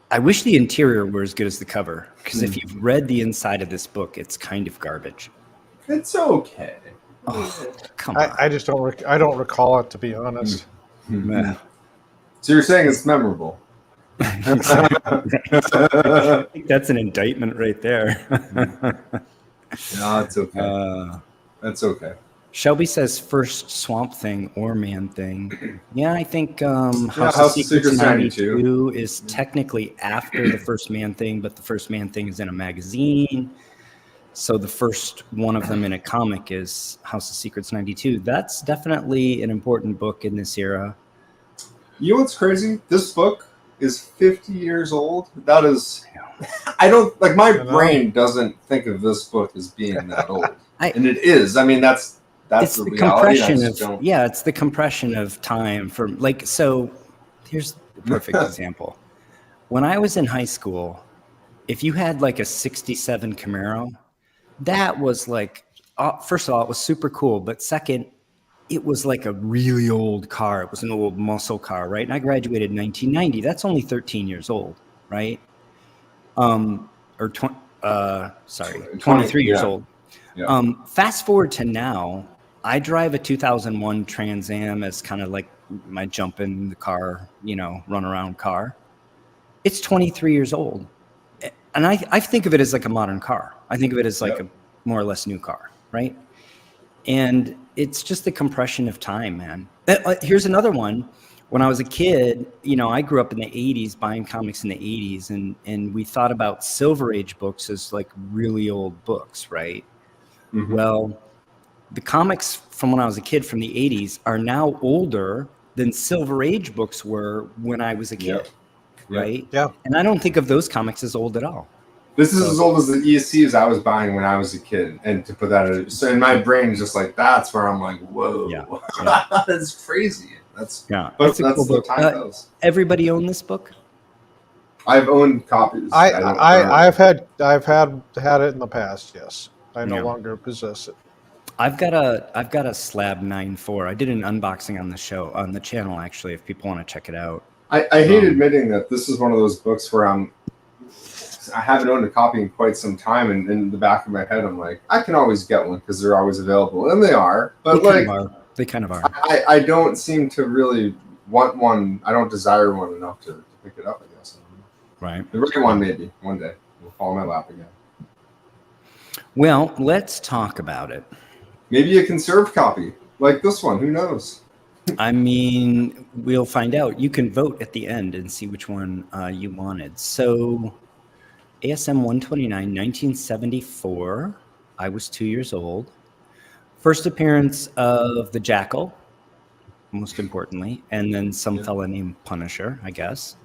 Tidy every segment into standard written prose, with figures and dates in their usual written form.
I wish the interior were as good as the cover, because if you've read the inside of this book, it's kind of garbage. It's okay. Oh, come on. I just don't. I don't recall it, to be honest. Meh. So you're saying it's memorable? I think that's an indictment right there. No, it's okay. That's okay. Shelby says first Swamp Thing or Man Thing. Yeah, I think House House of of Secrets Secrets 92 is technically after the first Man Thing, but the first Man Thing is in a magazine. So the first one of them in a comic is House of Secrets 92. That's definitely an important book in this era. You know what's crazy? This book is 50 years old. That is, I don't like my brain doesn't think of this book as being that old, and it is. I mean, that's it's the the reality. compression of it's the compression of time for like. So here's the perfect example. When I was in high school, if you had like a 67 Camaro, that was like, first of all, it was super cool, but second, it was like a really old car. It was an old muscle car, right? And I graduated in 1990. That's only 13 years old, right? Or 23 years old. Yeah. Fast forward to now, I drive a 2001 Trans Am as kind of like my jump in the car, run around car. It's 23 years old. And I think of it as like a modern car. I think of it as like a more or less new car, right? And it's just the compression of time, man. Here's another one. When I was a kid, I grew up in the 80s, buying comics in the 80s, and we thought about Silver Age books as like really old books, right? Mm-hmm. Well, the comics from when I was a kid from the 80s are now older than Silver Age books were when I was a kid, right? Yeah. And I don't think of those comics as old at all. This is as old as the ESCs I was buying when I was a kid, and to put that so in my brain, just like that's where I'm like, whoa, that's crazy. That's but that's a cool book. Everybody own this book? I've owned copies. I've had it in the past. Yes, I no longer possess it. I've got a Slab 9.4. I did an unboxing on the channel actually. If people want to check it out. I hate admitting that this is one of those books where I haven't owned a copy in quite some time, and in the back of my head, I'm like, I can always get one because they're always available, and they are. But they kind of are. I don't seem to really want one. I don't desire one enough to pick it up, I guess. Right. The right one, maybe one day will fall in my lap again. Well, let's talk about it. Maybe a conserved copy like this one. Who knows? I mean, we'll find out. You can vote at the end and see which one you wanted. So, ASM 129, 1974. I was 2 years old. First appearance of the Jackal, most importantly, and then some fella named Punisher, I guess.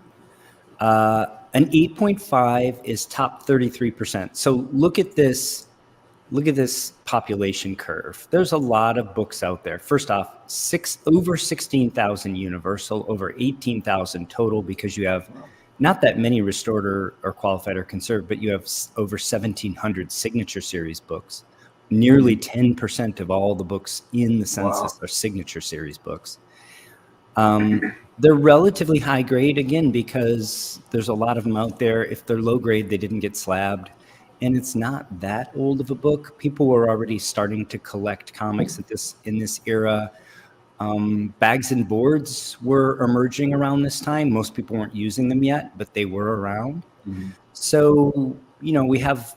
An 8.5 is top 33%. So look at this population curve. There's a lot of books out there. First off, over 16,000 universal, over 18,000 total, because you have not that many restored or qualified or conserved, but you have over 1,700 signature series books. Nearly 10% of all the books in the census are signature series books. They're relatively high grade, again, because there's a lot of them out there. If they're low grade, they didn't get slabbed. And it's not that old of a book. People were already starting to collect comics in this era. Bags and boards were emerging around this time. Most people weren't using them yet, but they were around. Mm-hmm. So, we have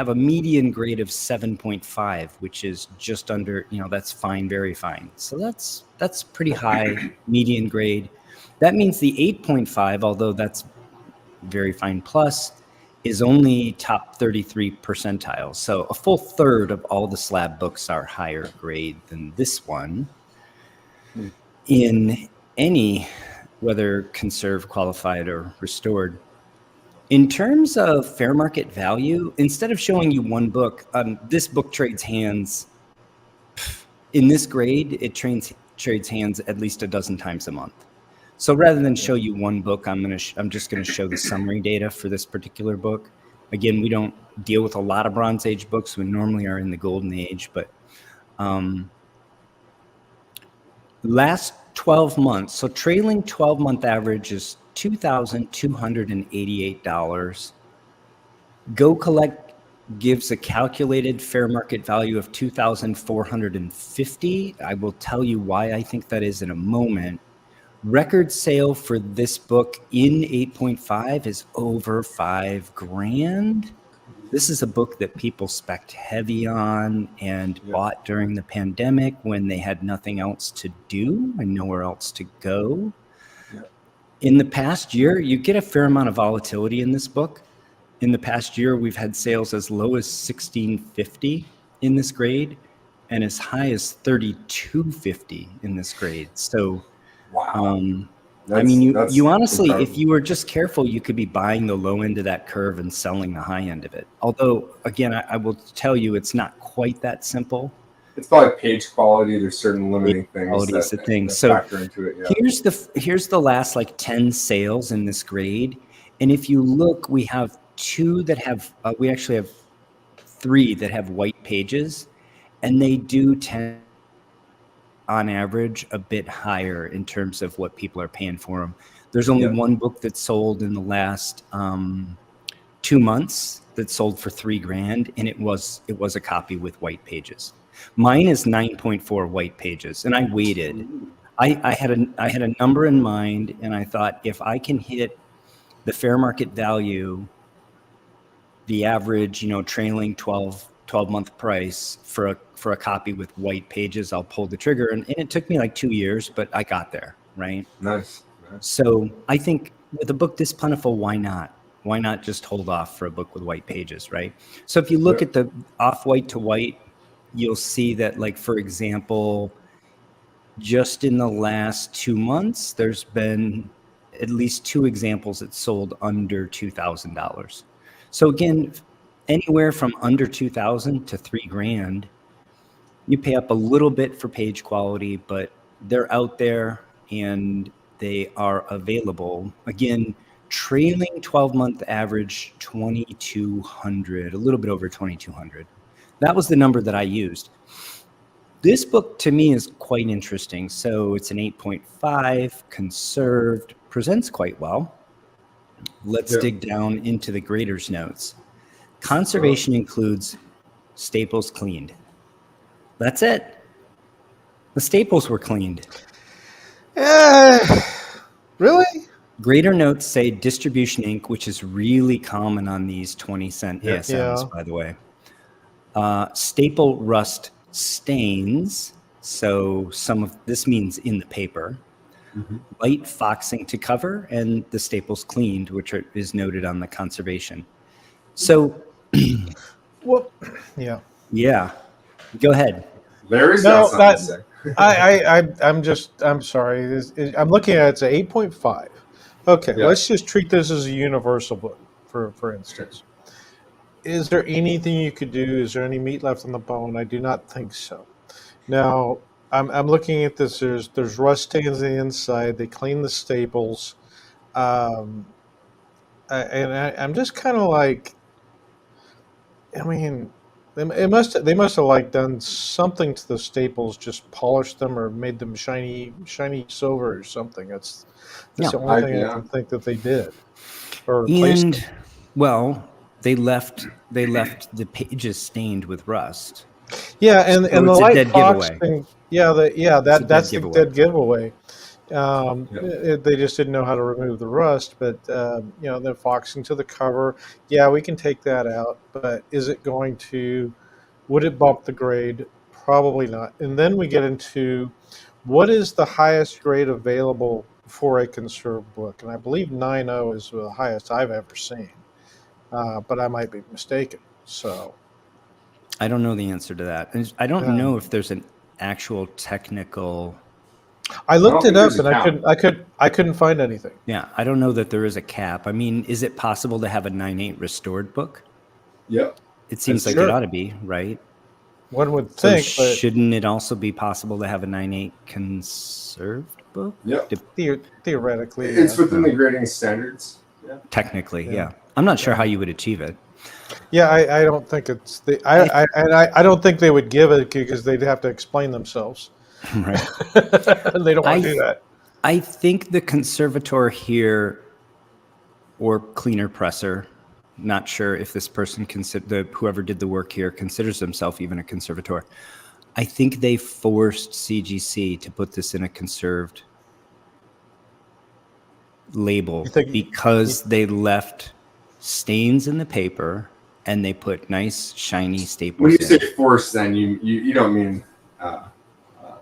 a median grade of 7.5, which is just under, that's fine, very fine. So that's pretty high median grade. That means the 8.5, although that's very fine plus, is only top 33 percentile. So a full third of all the slab books are higher grade than this one in any, whether conserved, qualified, or restored. In terms of fair market value, instead of showing you one book, this book trades hands. In this grade, it trades hands at least a dozen times a month. So rather than show you one book, I'm just going to show the summary data for this particular book. Again, we don't deal with a lot of Bronze Age books. We normally are in the Golden Age, but last 12 months, so trailing 12-month average is $2,288. Go Collect gives a calculated fair market value of $2,450. I will tell you why I think that is in a moment. Record sale for this book in 8.5 is over $5,000. This is a book that people spec'd heavy on and bought during the pandemic when they had nothing else to do and nowhere else to go. In the past year, you get a fair amount of volatility in this book. In the past year, we've had sales as low as $1,650 in this grade and as high as $3,250 in this grade. So, wow. I mean, you honestly, incredible. if you were just careful, you could be buying the low end of that curve and selling the high end of it. Although, again, I will tell you, it's not quite that simple. It's probably page quality. There's certain limiting things Quality is the thing. that So factor into it. Yeah. here's the last like 10 sales in this grade. And if you look, we have two that have, we actually have three that have white pages, and they do tend on average a bit higher in terms of what people are paying for them. There's only one book that sold in the last 2 months that sold for $3,000, and it was a copy with white pages. Mine is 9.4 white pages, and I waited. I had a number in mind, and I thought if I can hit the fair market value, the average, trailing 12-month price for a copy with white pages, I'll pull the trigger. And it took me like 2 years, but I got there, right? Nice. So I think with a book this plentiful, why not? Why not just hold off for a book with white pages, right? So if you look at the off-white to white, you'll see that, like, for example, just in the last 2 months, there's been at least 2 examples that sold under $2,000. So again, anywhere from under $2,000 to $3,000, you pay up a little bit for page quality, but they're out there and they are available. Again, trailing 12-month average 2,200, a little bit over 2,200. That was the number that I used. This book to me is quite interesting. So it's an 8.5, conserved, presents quite well. Let's dig down into the grader's notes. Conservation includes staples cleaned. That's it. The staples were cleaned. Really? Grader notes say distribution ink, which is really common on these 20-cent ASMs, by the way. Staple rust stains. So some of this means in the paper. Light foxing to cover, and the staples cleaned, which is noted on the conservation. So, Well, yeah. Go ahead. Larry's got something to say. I'm sorry. I'm looking at it's an 8.5. Okay, let's just treat this as a universal book, for instance. Is there anything you could do? Is there any meat left on the bone? I do not think so. Now, I'm looking at this. There's rust stains on the inside. They clean the staples, and I'm just kind of like, I mean, they must have like done something to the staples, just polished them or made them shiny silver or something. That's the only thing I can think that they did. Or replaced them. Well, they left the pages stained with rust. Yeah, and So the it's a light dead fox giveaway. thing. That's the dead giveaway. They just didn't know how to remove the rust, but the foxing to the cover. Yeah, we can take that out, but is it going to? Would it bump the grade? Probably not. And then we get into what is the highest grade available for a conserved book, and I believe 9.0 is the highest I've ever seen, but I might be mistaken. So I don't know the answer to that. And I don't know if there's an actual technical. I looked it up and I couldn't find anything. Yeah, I don't know that there is a cap. I mean, is it possible to have a 9.8 restored book? Yep. It seems like it ought to be, right? One would So think, but shouldn't it also be possible to have a 9.8 conserved book? Yep. theoretically, It's within the grading standards. Yeah. Technically, yeah. I'm not sure how you would achieve it. Yeah, I don't think it's I don't think they would give it because they'd have to explain themselves. Right. They don't want to do that. I think the conservator here or cleaner presser. Not sure if this person whoever did the work here considers themselves even a conservator. I think they forced CGC to put this in a conserved label because they left stains in the paper and they put nice shiny staples. When you say forced, then you don't mean.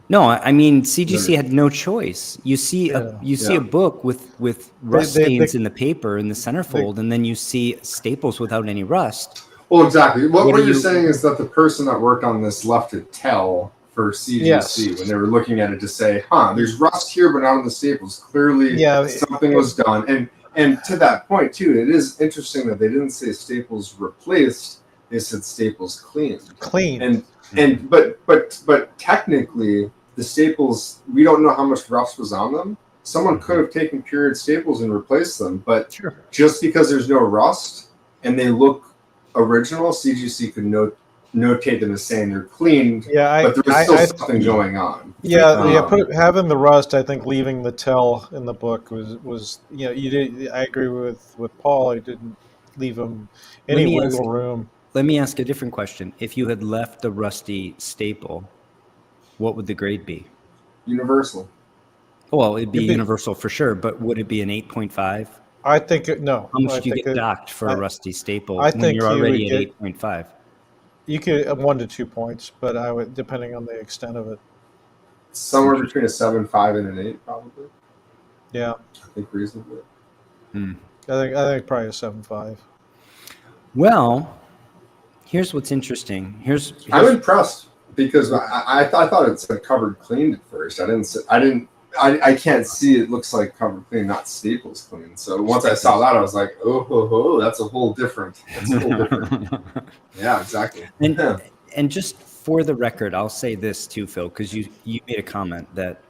No, I mean CGC had no choice. You see a book with rust stains in the paper in the centerfold, and then you see staples without any rust. Well, exactly. What you're saying is that the person that worked on this left a tell for CGC when they were looking at it to say, there's rust here, but not on the staples. Clearly, something was done. And to that point, too, it is interesting that they didn't say staples replaced. They said staples cleaned. But technically, the staples, we don't know how much rust was on them. Someone could have taken period staples and replaced them, but just because there's no rust and they look original, CGC could notate them as saying they're cleaned, but there's still something going on. Having the rust, I think leaving the tell in the book was you did. I agree with Paul. I didn't leave them any wiggle room. Let me ask a different question. If you had left the rusty staple, what would the grade be? Universal. Well, it'd be universal for sure, but would it be an 8.5? I think no. How much do you get docked for a rusty staple when you're already at 8.5? You could 1 to 2 points, but I would, depending on the extent of it. Somewhere between a 7.5 and an 8, probably. Yeah, I think reasonably. I think probably a 7.5. Well, here's what's interesting. I'm impressed because I thought it said covered cleaned at first. I can't see it looks like covered clean, not staples clean. So once I saw that, I was like, that's a whole different. Yeah, exactly. And just for the record, I'll say this too, Phil, because you made a comment that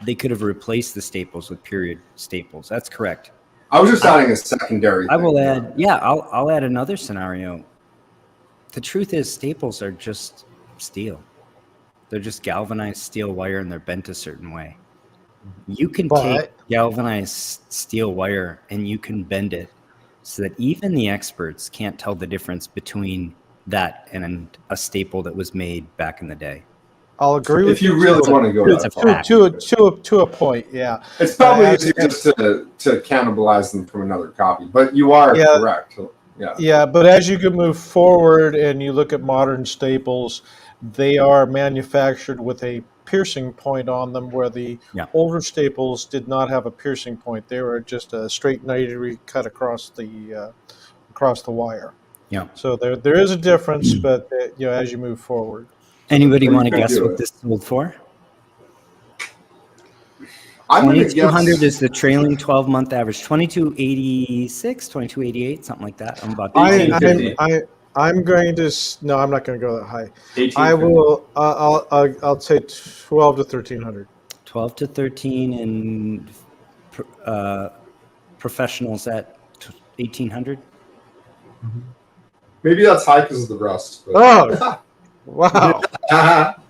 they could have replaced the staples with period staples. That's correct. I was just adding a secondary. I will add. Yeah, I'll add another scenario. The truth is, staples are just steel. They're just galvanized steel wire, and they're bent a certain way. You can take galvanized steel wire and you can bend it so that even the experts can't tell the difference between that and a staple that was made back in the day. I'll agree with you. If you really want to go to a point, yeah. It's probably easier just to cannibalize them from another copy, but you are correct. Yeah, but as you can move forward and you look at modern staples, they are manufactured with a piercing point on them, where the older staples did not have a piercing point. They were just a straight 90-degree cut across the wire. Yeah. So there is a difference, but as you move forward. Anybody want to guess what this sold for? I'm going to guess 2,200 is the trailing 12-month average. 2286, 2288, something like that. I'm about to I'm going to no. I'm not going to go that high. I will. I'll say 12 to 1,300. 12 to 13, and professionals at 1,800. Maybe that's high because of the rust. Oh, wow!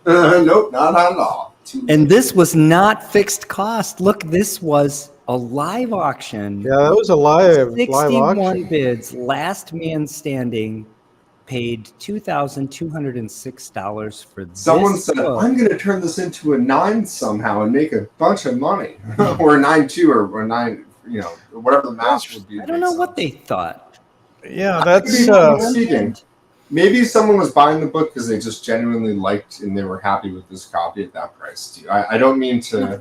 Nope, not at all. And this was not fixed cost. Look, this was a live auction. Yeah, that was a live 61 auction. bids. Last man standing paid $2,206 for this. Someone said, I'm going to turn this into a 9 somehow and make a bunch of money. Or a 9.2 or 9, whatever the math would be. I don't know what they thought. Yeah, that's speaking. Maybe someone was buying the book because they just genuinely liked and they were happy with this copy at that price too. I don't mean to,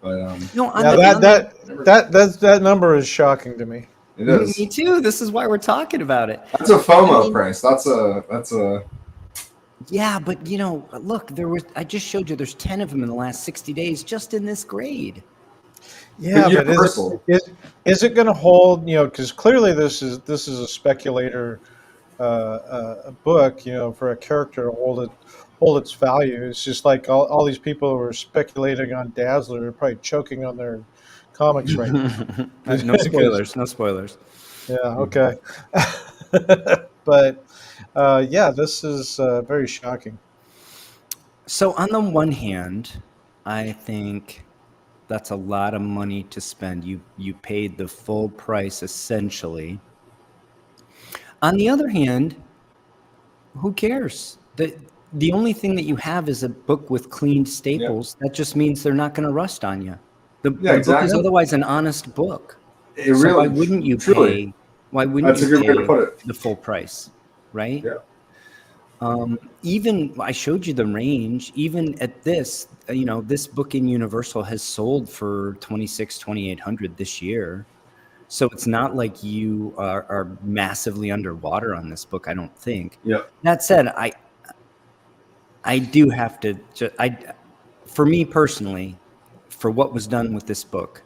but that number is shocking to me. It is. Me too. This is why we're talking about it. That's a FOMO price. That's a. Yeah, but look, I just showed you. There's 10 of them in the last 60 days, just in this grade. Yeah, but is it going to hold? Because clearly this is a speculator book. For a character to hold its value. It's just like all these people who are speculating on Dazzler are probably choking on their comics right now. No spoilers. No spoilers. Yeah. Okay. But this is very shocking. So on the one hand, I think That's a lot of money to spend. You paid the full price essentially. On the other hand, who cares? The only thing that you have is a book with cleaned staples. That just means they're not going to rust on you. The book is exactly. otherwise an honest book. It So really, why wouldn't you truly. pay? Why wouldn't That's a you good way to pay put it. the full price, right? Yeah. Even I showed you the range. Even at this, this book in Universal has sold for $2,800 this year. So it's not like you are massively underwater on this book, I don't think. Yeah. That said, I do have to. For me personally, for what was done with this book,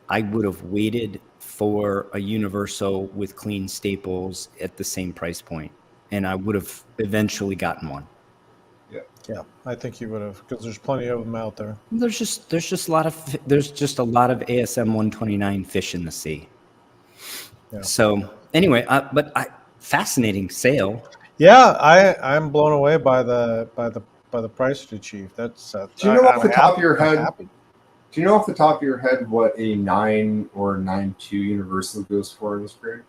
I would have waited for a Universal with clean staples at the same price point, and I would have eventually gotten one. Yeah, I think you would have, because there's plenty of them out there. There's just a lot of ASM 129 fish in the sea. Yeah. So anyway, fascinating sale. Yeah, I'm blown away by the price it achieved. That's Do you know off the top of your head? Happy. Do you know off the top of your head what a 9 or 9.2 Universal goes for in this grade?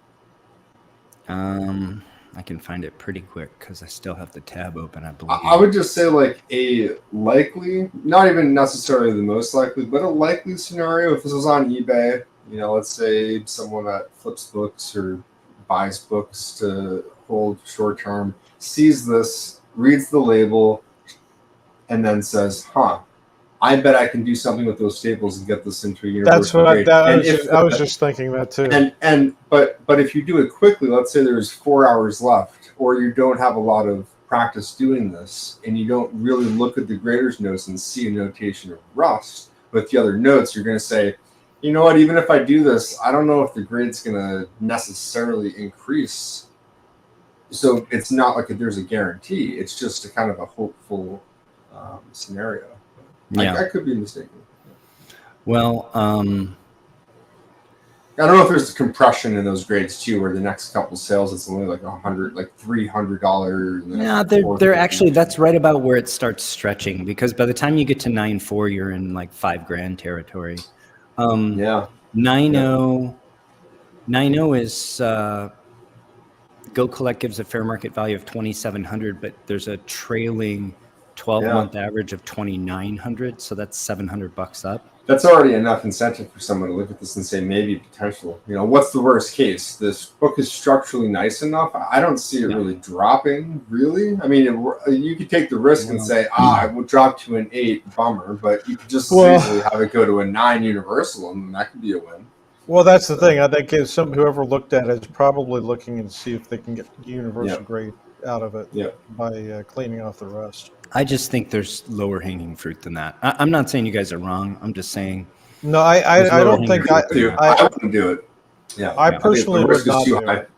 I can find it pretty quick because I still have the tab open, I believe. I would just say like a likely, not even necessarily the most likely, but a likely scenario if this was on eBay, let's say someone that flips books or buys books to hold short term, sees this, reads the label, and then says, I bet I can do something with those staples and get this into a Universal grade. I was just thinking that too. But if you do it quickly, let's say there's 4 hours left, or you don't have a lot of practice doing this, and you don't really look at the grader's notes and see a notation of rust, but the other notes, you're going to say, you know what, even if I do this, I don't know if the grade's going to necessarily increase. So it's not like there's a guarantee. It's just a kind of a hopeful scenario. Yeah. I could be mistaken. Well, I don't know if there's compression in those grades too, where the next couple sales it's only like $300. Yeah, they're actually, that's right about where it starts stretching, because by the time you get to 9.4, you're in like $5,000 territory. 9.0 is Go Collect gives a fair market value of $2,700, but there's a trailing 12-month average of $2,900, so that's $700 up. That's already enough incentive for someone to look at this and say maybe potential. What's the worst case? This book is structurally nice enough. I don't see it really dropping. Really, I mean, you could take the risk and say, it will drop to an 8, bummer. But you could just easily have it go to a 9 Universal, and that could be a win. Well, that's the thing. I think whoever looked at it is probably looking and see if they can get Universal grade out of it by cleaning off the rust. I just think there's lower hanging fruit than that. I'm not saying you guys are wrong. I'm just saying. No, I don't think I wouldn't do it. Yeah, I personally would not do it.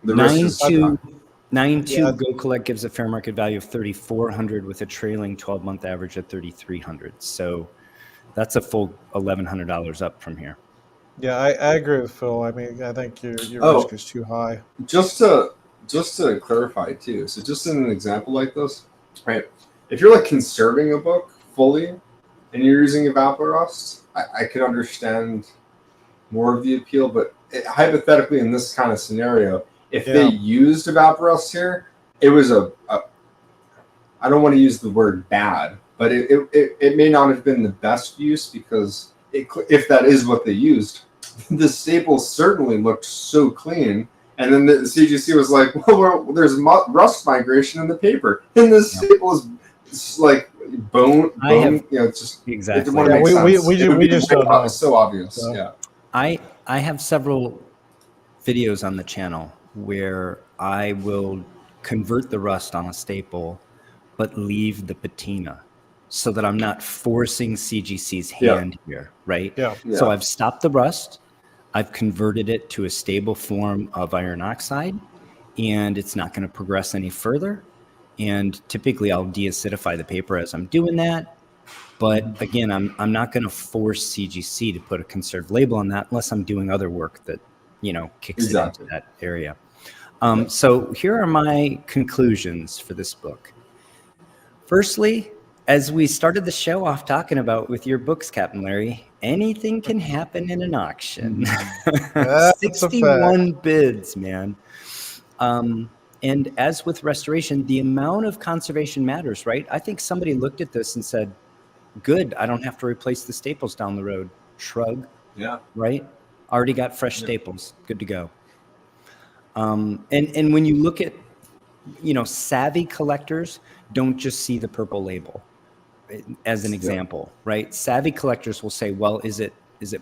9.2 Go Collect gives a fair market value of $3,400 with a trailing 12-month average of $3,300. So that's a full $1,100 up from here. Yeah, I agree with Phil. I mean, I think your risk is too high. Just to clarify too. So just in an example like this, right? If you're like conserving a book fully and you're using Evaporust, I could understand more of the appeal. But hypothetically, in this kind of scenario, if they used Evaporust here, it was I don't want to use the word bad, but it may not have been the best use, because if that is what they used, the staples certainly looked so clean. And then the CGC was like, well, there's rust migration in the paper, and the staple is like bone. It's just exactly. We just don't know. It's so obvious. So. Yeah. I have several videos on the channel where I will convert the rust on a staple, but leave the patina, so that I'm not forcing CGC's hand here, right? Yeah. So I've stopped the rust. I've converted it to a stable form of iron oxide, and it's not going to progress any further. And typically I'll deacidify the paper as I'm doing that. But again, I'm not going to force CGC to put a conserved label on that unless I'm doing other work that, kicks it into that area. So here are my conclusions for this book. Firstly, as we started the show off talking about with your books, Captain Larry, anything can happen in an auction. That's a 61 bids, man. And as with restoration, the amount of conservation matters, right? I think somebody looked at this and said, good, I don't have to replace the staples down the road. Shrug. Yeah. Right? Already got fresh staples. Good to go. And when you look at, savvy collectors don't just see the purple label as an example, right? Savvy collectors will say, well, is it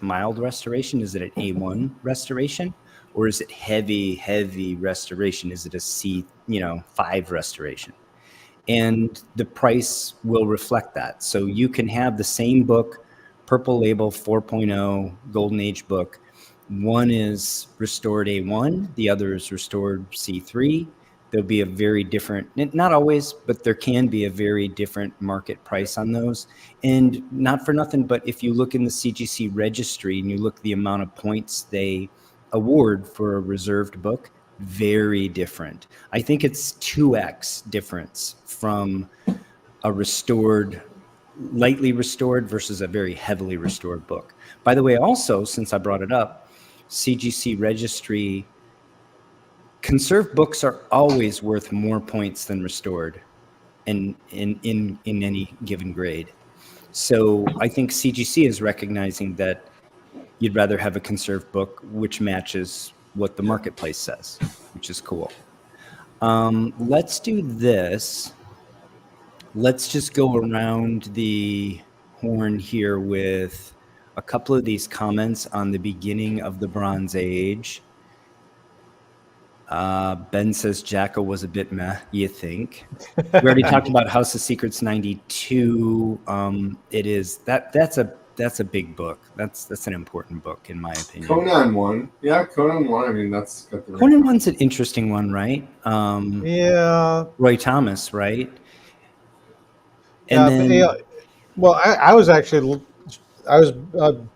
mild restoration? Is it an A1 restoration? Or is it heavy restoration? Is it a C5 restoration? And the price will reflect that. So you can have the same book, purple label 4.0 golden age book. One is restored A1, the other is restored C3. There'll be a very different, not always, but there can be a very different market price on those. And not for nothing, but if you look in the CGC registry and you look the amount of points they award for a reserved book, very different. I think it's 2x difference from a restored, lightly restored versus a very heavily restored book. By the way, also, since I brought it up, CGC registry, conserved books are always worth more points than restored in any given grade. So I think CGC is recognizing that you'd rather have a conserved book which matches what the marketplace says, which is cool. Let's do this. Let's just go around the horn here with a couple of these comments on the beginning of the Bronze Age. Ben says Jacko was a bit meh, you think? We already talked about House of Secrets 92. It is that's a big book. That's an important book in my opinion. Conan 1. Yeah, Conan 1. I mean, that's got the Conan 1's an interesting one, right? Yeah. Roy Thomas, right? And then, well, I was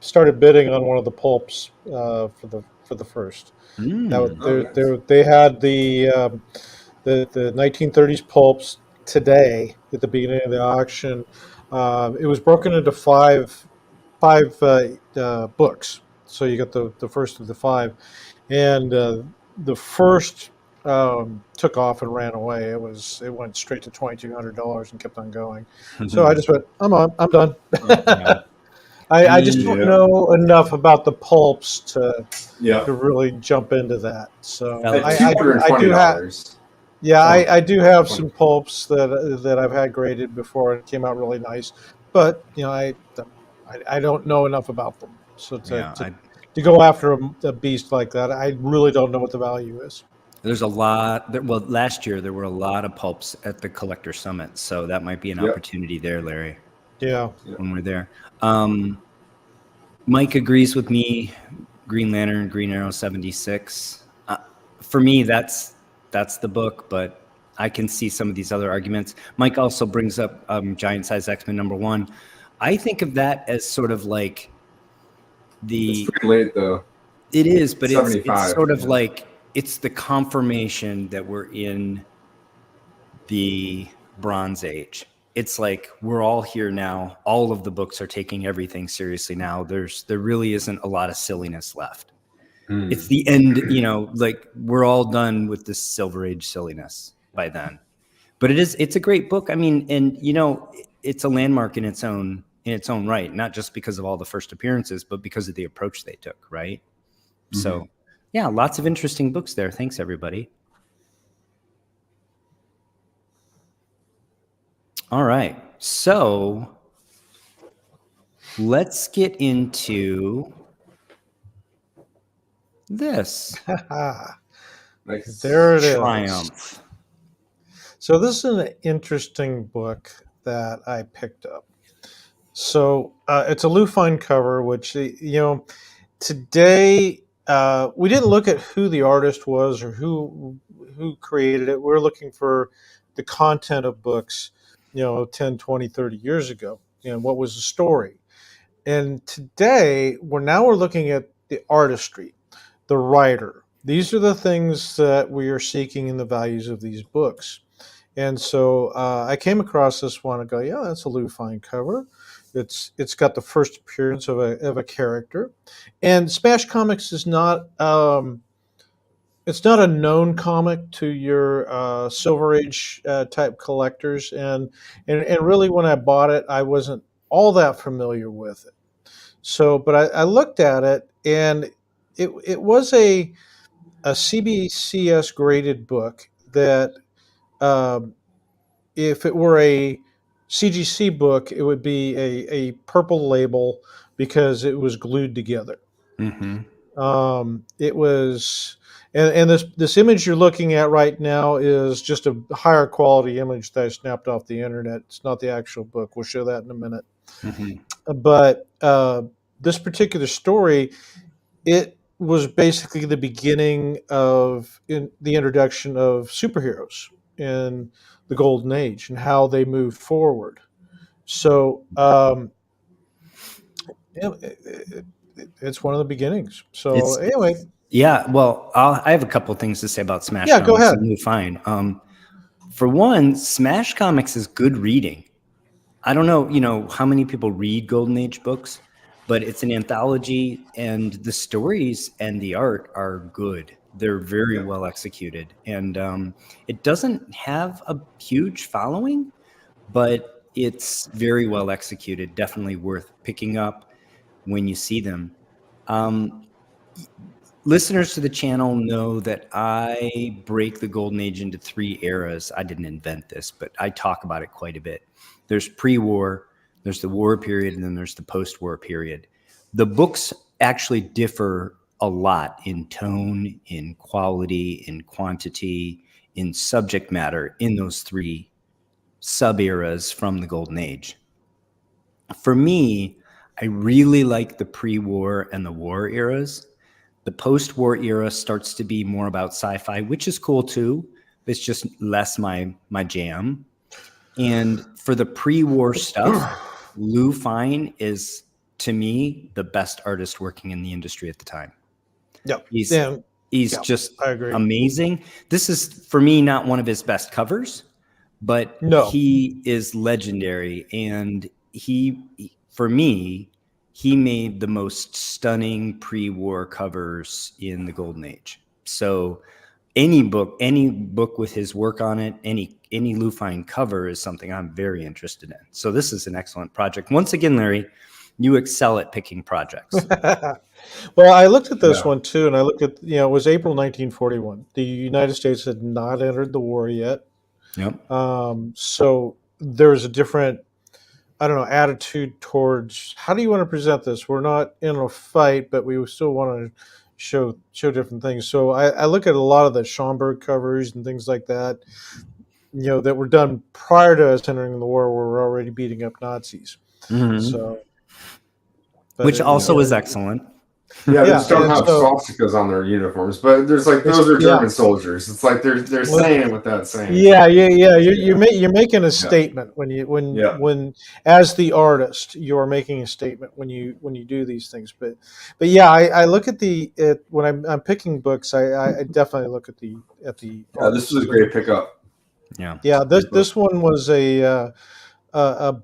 started bidding on one of the pulps for the first. They had the 1930s pulps today at the beginning of the auction. It was broken into five books. So you got the first of the five, and the first took off and ran away. It went straight to $2,200 and kept on going. So I just went, I'm done. I just don't know enough about the pulps to really jump into that. So I do have. Yeah, I do have some pulps that I've had graded before and came out really nice, but I don't know enough about them. So to go after a beast like that, I really don't know what the value is. There's a lot. Well, last year there were a lot of pulps at the Collector Summit, so that might be an opportunity there, Larry. Yeah, when we're there. Mike agrees with me. Green Lantern, Green Arrow 76. For me, that's the book, but I can see some of these other arguments. Mike also brings up Giant Size X-Men #1. I think of that as sort of like It's pretty late though. It is, but it's sort of like it's the confirmation that we're in the Bronze Age. It's like we're all here now. All of the books are taking everything seriously now. There really isn't a lot of silliness left. It's the end, like we're all done with this Silver Age silliness by then. But it's a great book. I mean, and it's a landmark in its own right, not just because of all the first appearances, but because of the approach they took, right? So yeah, lots of interesting books there. Thanks, everybody. All right. So let's get into this. There it Triumph. is. So this is an interesting book that I picked up. So it's a Lufine cover, which, today we didn't look at who the artist was or who created it. We're looking for the content of books, 10, 20, 30 years ago. What was the story? And today we're looking at the artistry, the writer. These are the things that we are seeking in the values of these books. And so I came across this one and go, yeah, that's a Lou Fine cover. It's got the first appearance of a character, and Smash Comics is not it's not a known comic to your Silver Age type collectors, and really when I bought it, I wasn't all that familiar with it. So, but I looked at it, and it was a CBCS graded book that. Um, if it were a CGC book, it would be a purple label because it was glued together. Mm-hmm. It was, and this image you're looking at right now is just a higher quality image that I snapped off the internet. It's not the actual book. We'll show that in a minute. Mm-hmm. But this particular story, it was basically the beginning of the introduction of superheroes in the golden age and how they moved forward. So yeah, it's one of the beginnings. So anyway, Yeah, well, I have a couple things to say about Smash yeah, go Comics ahead. and Lou Fine. For one, Smash Comics is good reading. I don't know, how many people read Golden Age books, but it's an anthology, and the stories and the art are good. They're very well executed, and it doesn't have a huge following, but it's very well executed. Definitely worth picking up when you see them. Um, Listeners to the channel know that I break the Golden Age into 3 eras. I didn't invent this, but I talk about it quite a bit. There's pre-war, there's the war period, and then there's the post-war period. The books actually differ a lot in tone, in quality, in quantity, in subject matter in those 3 sub-eras from the Golden Age. For me, I really like the pre-war and the war eras. The post-war era starts to be more about sci-fi, which is cool too. It's just less my jam. And for the pre-war stuff, Lou Fine is, to me, the best artist working in the industry at the time. Yep. He's just I agree. amazing. This is, for me, not one of his best covers, but he is legendary. And for me, he made the most stunning pre-war covers in the Golden Age. So any book with his work on it, any Lou Fine cover is something I'm very interested in. So this is an excellent project. Once again, Larry, you excel at picking projects. Well, I looked at this one too, and I looked at, it was April 1941. The United States had not entered the war yet. Yep. So there's a different, I don't know, attitude towards how do you want to present this? We're not in a fight, but we still want to show different things. So I look at a lot of the Schomburg covers and things like that, that were done prior to us entering the war, where we're already beating up Nazis. Mm-hmm. So, which also is excellent. Yeah, they just don't have swastikas on their uniforms, but there's like those are German soldiers. It's like they're saying it without saying. Yeah. You're making a statement when as the artist you are making a statement when you do these things. But yeah, I look at when I'm picking books. I definitely look at the. Yeah, this was a great pickup. Yeah. This one was a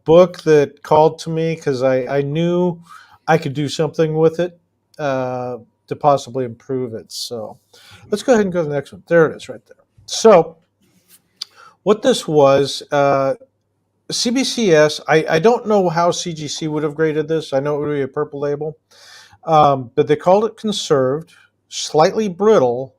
book that called to me because I knew I could do something with it. To possibly improve it. So let's go ahead and go to the next one. There it is right there. So what this was, CBCS, I don't know how CGC would have graded this. I know it would be a purple label, but they called it conserved, slightly brittle,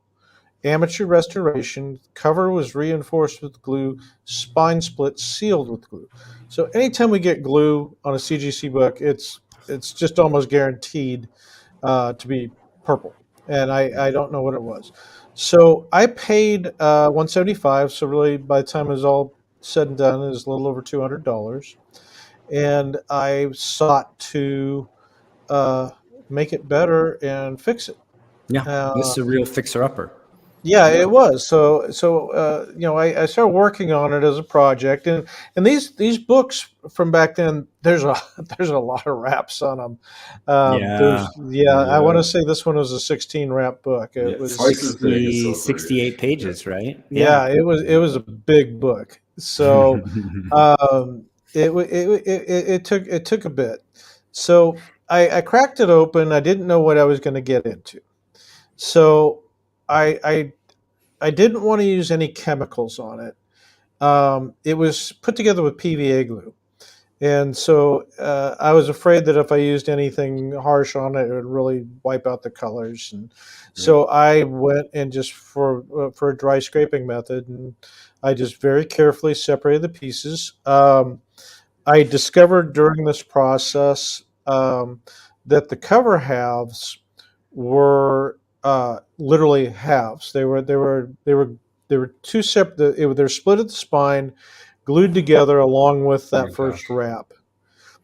amateur restoration, cover was reinforced with glue, spine split sealed with glue. So anytime we get glue on a CGC book, it's just almost guaranteed to be purple, and I don't know what it was. So I paid $175. So really, by the time it was all said and done, it was a little over $200, and I sought to make it better and fix it. Yeah, this is a real fixer-upper. Yeah, Yeah. it was. I started working on it as a project, and these books from back then, there's a there's a lot of wraps on them. Yeah. I want Yeah. to say this one was a 16 wrap book. It Yeah. was, Twice as big as 60, Silver Age. 68 Yeah. pages, right? Yeah. yeah, it was a big book. So um, it took a bit. So I cracked it open. I didn't know what I was going to get into. So I, I I didn't want to use any chemicals on it. It was put together with PVA glue. And so I was afraid that if I used anything harsh on it, it would really wipe out the colors. And Yeah. so I went and just for a dry scraping method, and I just very carefully separated the pieces. I discovered during this process that the cover halves were literally halves. They were two separate. They're split at the spine, glued together along with Oh that my first gosh. wrap.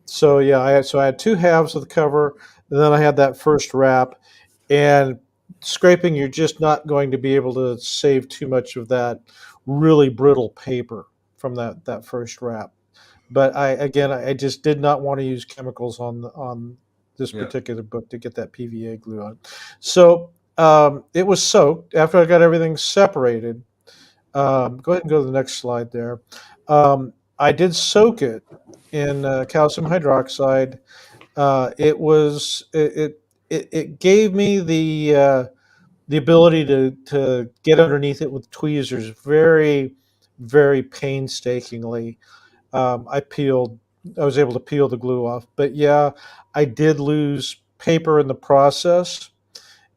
So yeah, I had two halves of the cover, and then I had that first wrap. And scraping, you're just not going to be able to save too much of that really brittle paper from that first wrap. But I just did not want to use chemicals on this Yeah. particular book to get that PVA glue on. So it was soaked after I got everything separated. Go ahead and go to the next slide there. I did soak it in calcium hydroxide. It gave me the ability to get underneath it with tweezers very, very painstakingly. I peeled. I was able to peel the glue off, but yeah, I did lose paper in the process,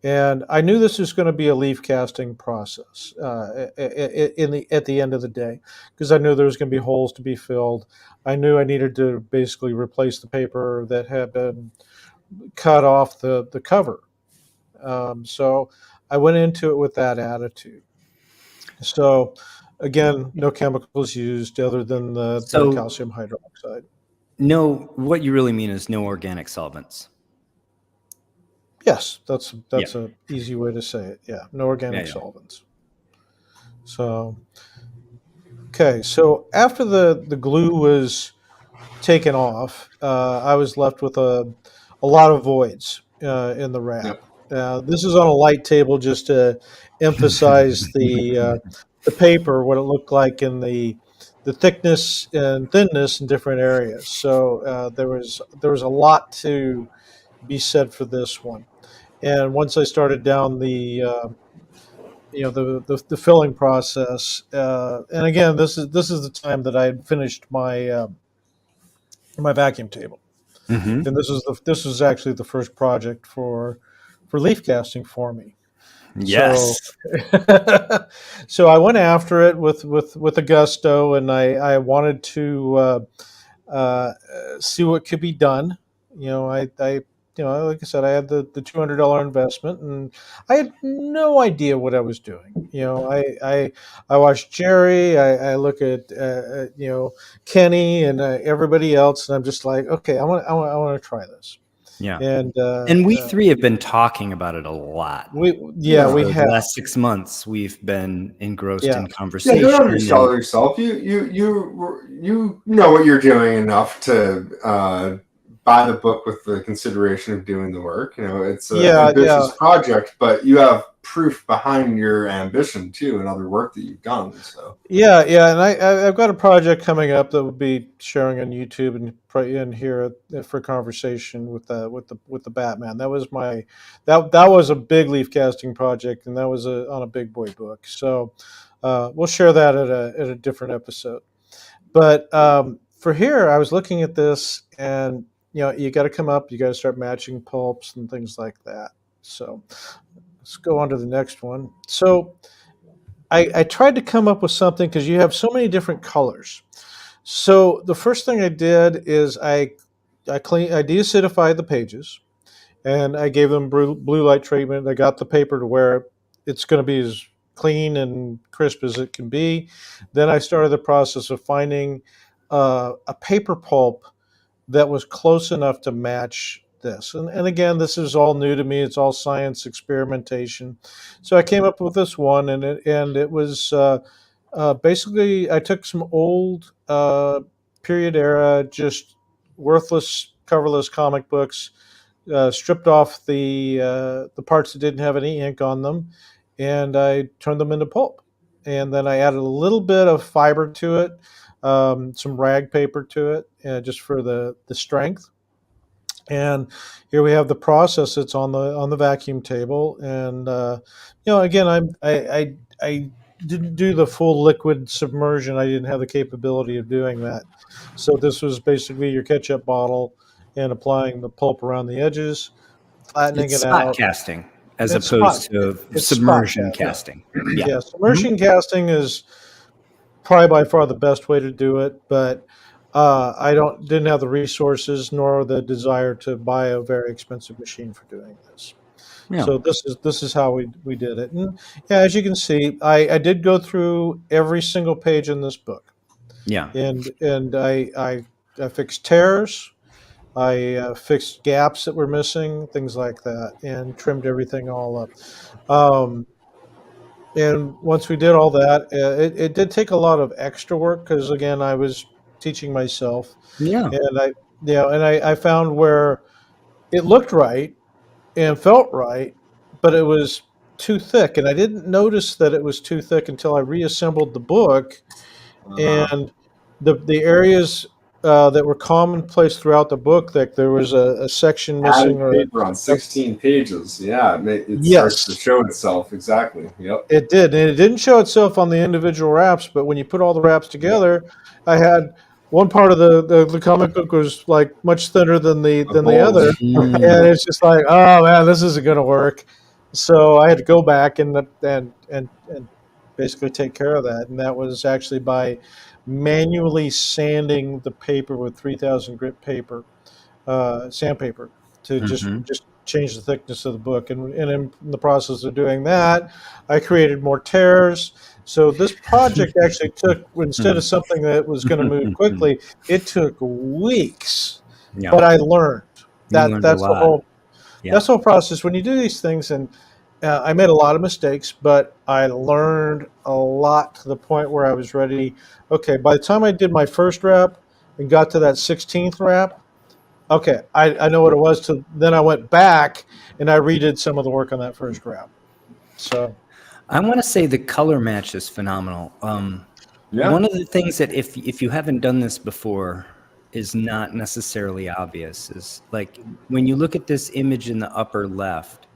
and I knew this was going to be a leaf casting process in the at the end of the day, because I knew there was going to be holes to be filled. I knew I needed to basically replace the paper that had been cut off the cover. So I went into it with that attitude. So again, no chemicals used other than the So, calcium hydroxide. no, what you really mean is no organic solvents. Yes, Yeah. that's a easy way to say it. Yeah, no Yeah. organic Yeah. solvents. So okay, so after the glue was taken off, I was left with a lot of voids in the wrap. Yep. This is on a light table just to emphasize the paper, what it looked like in the thickness and thinness in different areas. So there was a lot to be said for this one. And once I started down the filling process, and again, this is the time that I had finished my vacuum table, Hmm. and this was actually the first project for leaf casting for me. So Yes. so I went after it with a gusto, and I wanted to uh, see what could be done. Like I said, I had the $200 investment, and I had no idea what I was doing. I watched Jerry. I look at Kenny and everybody else, and I'm just like, okay, I want to try this. Yeah. And And we three have been talking about it a lot. Yeah. we For the have, last 6 months, we've been engrossed yeah. in Yeah, don't conversation. undersell And yourself. You know what you're doing enough to buy the book with the consideration of doing the work. It's an Yeah. ambitious project, but you have proof behind your ambition too, and other work that you've done. So Yeah, and I've got a project coming up that will be sharing on YouTube and in here for conversation with the Batman. That was a big leaf casting project, and that was on a big boy book. So we'll share that at a different episode. But for here, I was looking at this, and you got to come up, you got to start matching pulps and things like that. So let's go on to the next one. So I tried to come up with something because you have so many different colors. So the first thing I did is I deacidified the pages, and I gave them blue light treatment. I got the paper to where it's going to be as clean and crisp as it can be. Then I started the process of finding a paper pulp that was close enough to match this. And again, this is all new to me. It's all science experimentation. So I came up with this one, and it was basically I took some old period era, just worthless, coverless comic books, stripped off the parts that didn't have any ink on them, and I turned them into pulp. And then I added a little bit of fiber to it, some rag paper to it, just for the strength. And here we have the process that's on the vacuum table. And again, I didn't do the full liquid submersion. I didn't have the capability of doing that. So this was basically your ketchup bottle and applying the pulp around the edges, flattening It's it spot out. casting as It's opposed spot- to it's submersion spot casting. Yeah. Yeah, submersion casting is probably by far the best way to do it, but I didn't have the resources nor the desire to buy a very expensive machine for doing this. Yeah. So this is how we did it. And yeah, as you can see, I did go through every single page in this book, Yeah. and I fixed tears, I fixed gaps that were missing, things like that, and trimmed everything all up. And once we did all that, it did take a lot of extra work because again, I was teaching myself, Yeah. and I found where it looked right and felt right, but it was too thick, and I didn't notice that it was too thick until I reassembled the book, and the areas that were commonplace throughout the book, that there was a section missing, Added paper on 16 pages. Yeah, it Yes. starts to show itself. Exactly. Yep. it did, and it didn't show itself on the individual wraps, but when you put all the wraps together, I had one part of the comic book was like much thinner than the other, and it's just like, oh man, this isn't going to work. So I had to go back and basically take care of that, and that was actually by manually sanding the paper with 3000 grit paper, sandpaper, to just change the thickness of the book. And in the process of doing that, I created more tears. So this project actually took, instead of something that was going to move quickly, it took weeks. Yeah. But I learned. learned a That's the lot. whole Yeah. that's the whole process. When you do these things, and I made a lot of mistakes, but I learned a lot to the point where I was ready. Okay, by the time I did my first wrap and got to that 16th wrap, okay, I know what it was. Then I went back and I redid some of the work on that first wrap. So I want to say the color match is phenomenal. Yeah. One of the things that if you haven't done this before is not necessarily obvious is like when you look at this image in the upper left,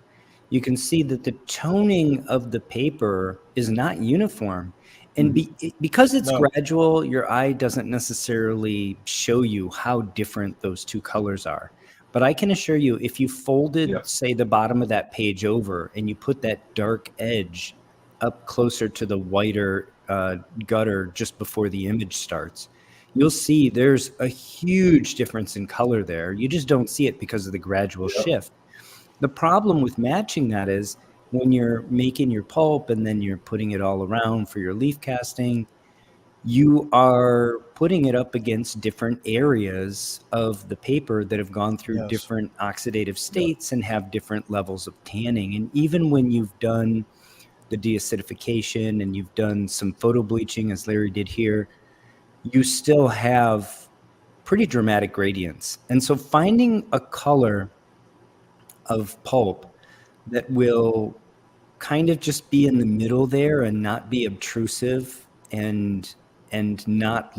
you can see that the toning of the paper is not uniform. And because it's No. gradual, your eye doesn't necessarily show you how different those two colors are. But I can assure you, if you folded, Yep. say, the bottom of that page over and you put that dark edge up closer to the whiter gutter just before the image starts, you'll see there's a huge difference in color there. You just don't see it because of the gradual shift. The problem with matching that is when you're making your pulp and then you're putting it all around for your leaf casting, you are putting it up against different areas of the paper that have gone through Yes. different oxidative states and have different levels of tanning. And even when you've done the deacidification and you've done some photo bleaching, as Larry did here, you still have pretty dramatic gradients. And so finding a color of pulp that will kind of just be in the middle there and not be obtrusive and not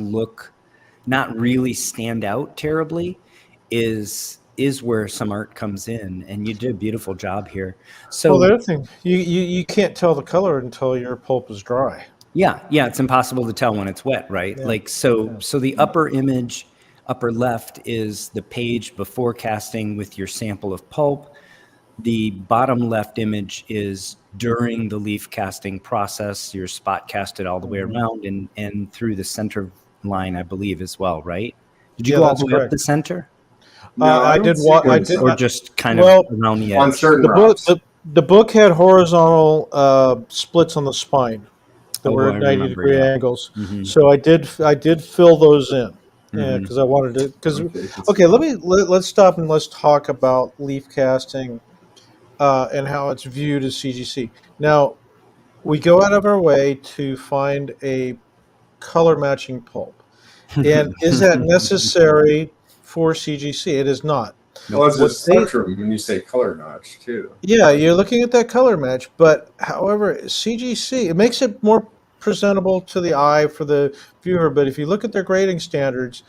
really stand out terribly is where some art comes in, and you did a beautiful job here. So well, the other thing, you can't tell the color until your pulp is dry. yeah, it's impossible to tell when it's wet, right? Yeah. Like so the upper image, upper left, is the page before casting with your sample of pulp. The bottom left image is during the leaf casting process. You're spot casted all the way around and through the center line, I believe, as well, right? Did you Yeah, go all that's the way up correct. the center, I don't did see what it I on did. or just kind well, of around the on edge? certain The book, wraps. the book had horizontal splits on the spine that Oh, were I at 90 remember, degree yeah. angles. Mhm. So I did fill those in. Yeah, because I wanted to. Because it's okay, let's stop and let's talk about leaf casting and how it's viewed as CGC. Now, we go out of our way to find a color matching pulp. And is that necessary for CGC? It is not. well, it's a What they spectrum when you say color notch too. Yeah, you're looking at that color match, but however, CGC, it makes it more presentable to the eye for the viewer, but if you look at their grading standards,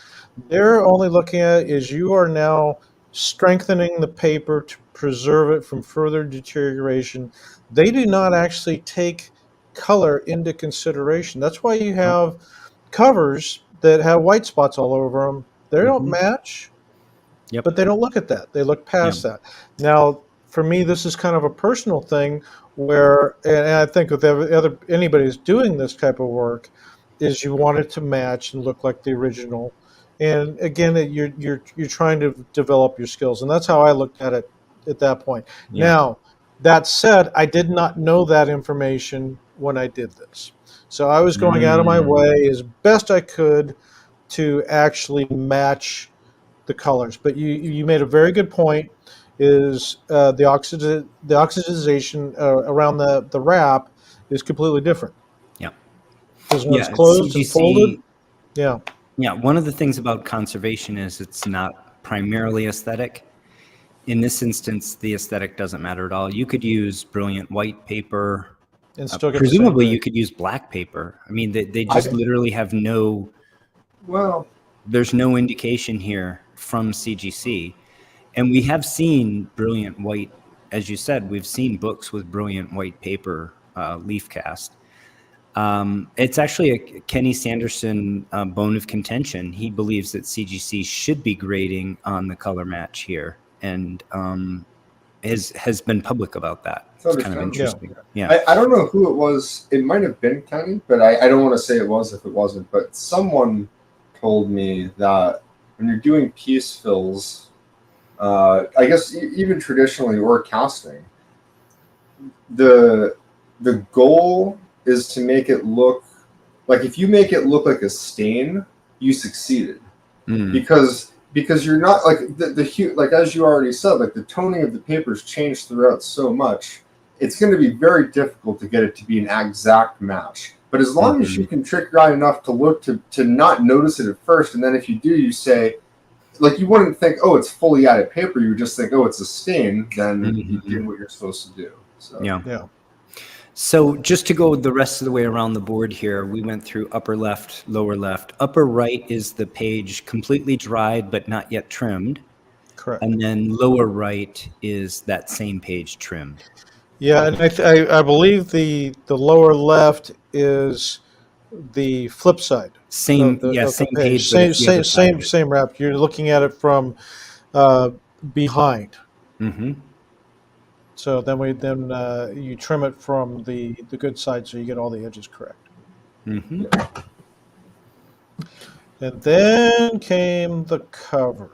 they're only looking at is you are now strengthening the paper to preserve it from further deterioration. They do not actually take color into consideration. That's why you Nope. have covers that have white spots all over them. They don't Mhm. match, Yep. but they don't look at that. They look Yeah. past that. Now, for me, this is kind of a personal thing where, and I think with anybody who's doing this type of work, is you want it to match and look like the original. And again, you're trying to develop your skills, and that's how I looked at it at that point. Yeah. Now, that said, I did not know that information when I did this, so I was going out of my way as best I could to actually match the colors. But you made a very good point. Is the oxidization around the wrap is completely different Yeah. because when it's Yeah. closed and folded, CGC. yeah, Yeah. One of the things about conservation is it's not primarily aesthetic. In this instance, the aesthetic doesn't matter at all. You could use brilliant white paper. and still get the same Presumably, you grade. could use black paper. I mean, they I just literally have no. well, There's no indication here from CGC, and we have seen brilliant white. As you said, we've seen books with brilliant white paper leaf cast. It's actually a Kenny Sanderson bone of contention. He believes that CGC should be grading on the color match here, and has been public about that. It's It's kind of understandable. interesting. Yeah. I don't know who it was. It might have been Kenny, but I don't want to say it was if it wasn't. But someone told me that when you're doing piece fills, I guess even traditionally or casting, the goal is to make it look like if you make it look like a stain, you succeeded Mm. because you're not like the hue, like as you already said, like the toning of the papers changed throughout so much. It's going to be very difficult to get it to be an exact match. But as long as you can trick your eye enough to look to not notice it at first, and then if you do, you say, like you wouldn't think, oh, it's fully added paper. You would just think, oh, it's a stain. Then you did what you're supposed to do. So Yeah. So just to go the rest of the way around the board here, we went through upper left, lower left. Upper right is the page completely dried but not yet trimmed. Correct. And then lower right is that same page trimmed. Yeah, and I believe the lower left is the flip side. Same, of yeah, the same page. page. but it's the other side of it. Same wrap. You're looking at it from behind. Mhm. So then you trim it from the good side, so you get all the edges correct. Mhm. And then came the cover.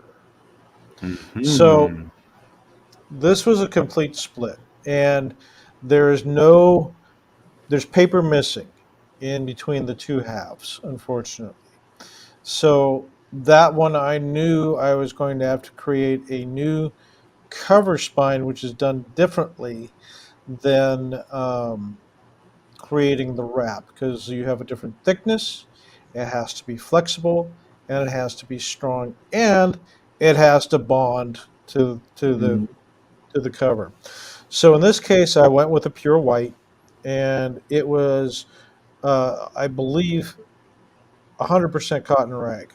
Mhm. So this was a complete split, and there's paper missing in between the two halves, unfortunately. So that one I knew I was going to have to create a new cover spine, which is done differently than creating the wrap, because you have a different thickness, it has to be flexible, and it has to be strong, and it has to bond to the cover. So in this case, I went with a pure white, and it was, I believe, 100% cotton rag,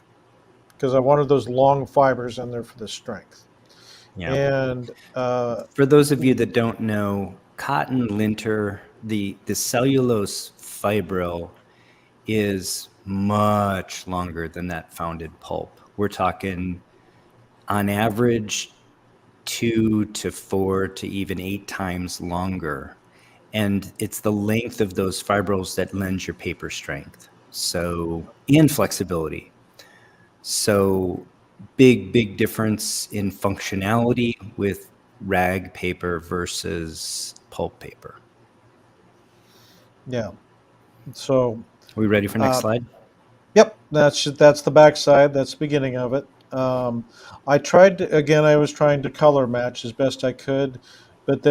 because I wanted those long fibers in there for the strength. Yeah. And For those of you that don't know, cotton linter, the cellulose fibril is much longer than that founded pulp. We're talking on average 2 to 4 to even 8 times longer. And it's the length of those fibrils that lends your paper strength. So, and flexibility. So big difference in functionality with rag paper versus pulp paper. yeah, so Are we ready for next slide? Yep, that's the backside. That's the beginning of it. I tried to, again. I was trying to color match as best I could, but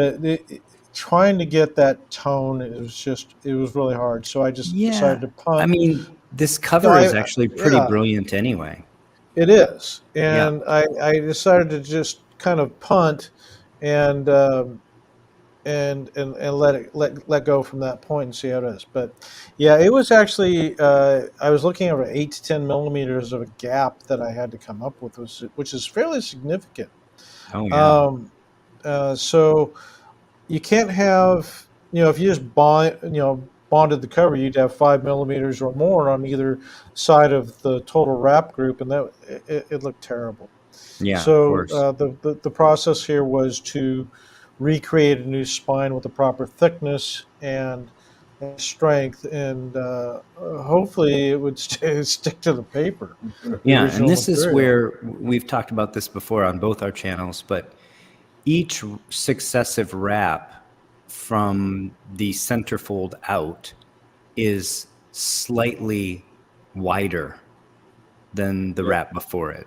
trying to get that tone, it was really hard. So I just Yeah. decided to I punt. mean, this No, cover is actually pretty yeah, brilliant anyway. it is, Yeah. and I decided to just kind of punt and and let go from that point and see how it is. But yeah, it was actually I was looking at 8 to 10 millimeters of a gap that I had to come up with, which is fairly significant. Oh yeah. Um, so you can't have, if you just bonded the cover, you'd have 5 millimeters or more on either side of the total wrap group, and it looked terrible. Yeah, of So course. the process here was to recreate a new spine with the proper thickness and strength, and hopefully it would stick to the paper, the Yeah, and original this is material. where we've talked about this before on both our channels, but each successive wrap from the centerfold out is slightly wider than the wrap before it.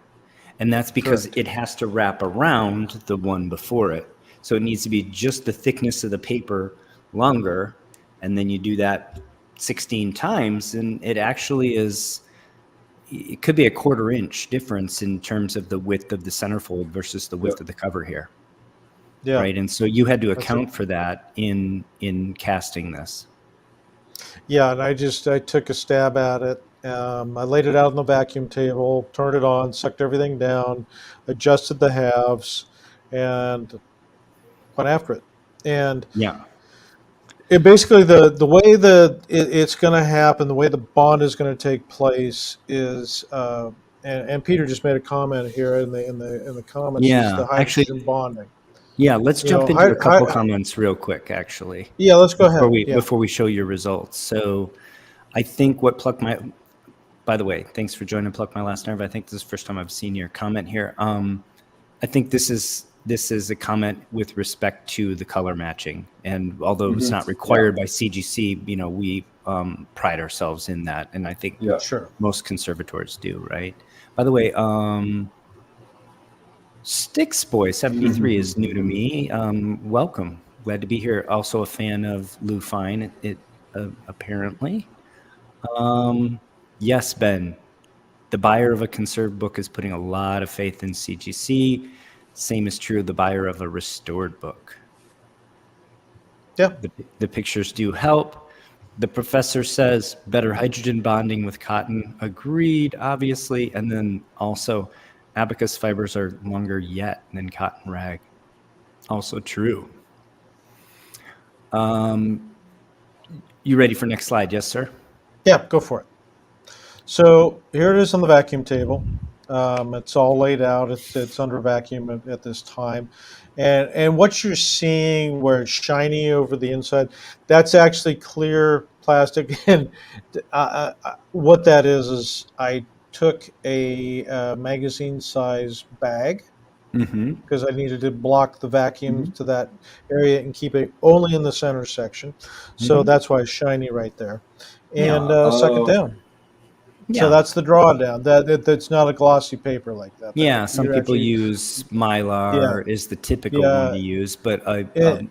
And that's because Correct. it has to wrap around the one before it. So it needs to be just the thickness of the paper longer. And then you do that 16 times, and it actually is, it could be a 1/4 inch difference in terms of the width of the centerfold versus the width of the cover here. Yeah. Right. And so you had to That's it. account for that in casting this. Yeah, and I took a stab at it. I laid it out on the vacuum table, turned it on, sucked everything down, adjusted the halves, and went after it. And Yeah. it basically, the way it's going to happen, the way the bond is going to take place is, and Peter just made a comment here in the comments, is the Yeah. Actually, hydrogen bonding. yeah, let's You know, jump into a couple comments real quick, actually, yeah, let's go ahead. Yeah. before we show your results. So I think what Pluck My, by the way, thanks for joining Pluck My Last Nerve. I think this is the first time I've seen your comment here. I think this is a comment with respect to the color matching. And although it's not required by CGC, we pride ourselves in that. And I think Sure. most conservators do, right? By the way, Sticks Boy 73 is new to me. Welcome. Glad to be here. Also a fan of Lou Fine, apparently. Yes, Ben. The buyer of a conserved book is putting a lot of faith in CGC. Same is true of the buyer of a restored book. Yeah. The pictures do help. The professor says better hydrogen bonding with cotton. Agreed, obviously. And then also, Abacus fibers are longer yet than cotton rag. Also true. You ready for next slide? Yes, sir. Yeah, go for it. So here it is on the vacuum table. It's all laid out. It's under vacuum at this time, and what you're seeing where it's shiny over the inside, that's actually clear plastic. And what that is I took a magazine size bag because I needed to block the vacuum to that area and keep it only in the center section. So that's why it's shiny right there, and suck it down. Yeah. So that's the drawdown. That's not a glossy paper like that. Yeah, some You're people actually, use Mylar is the typical one to use, but it worked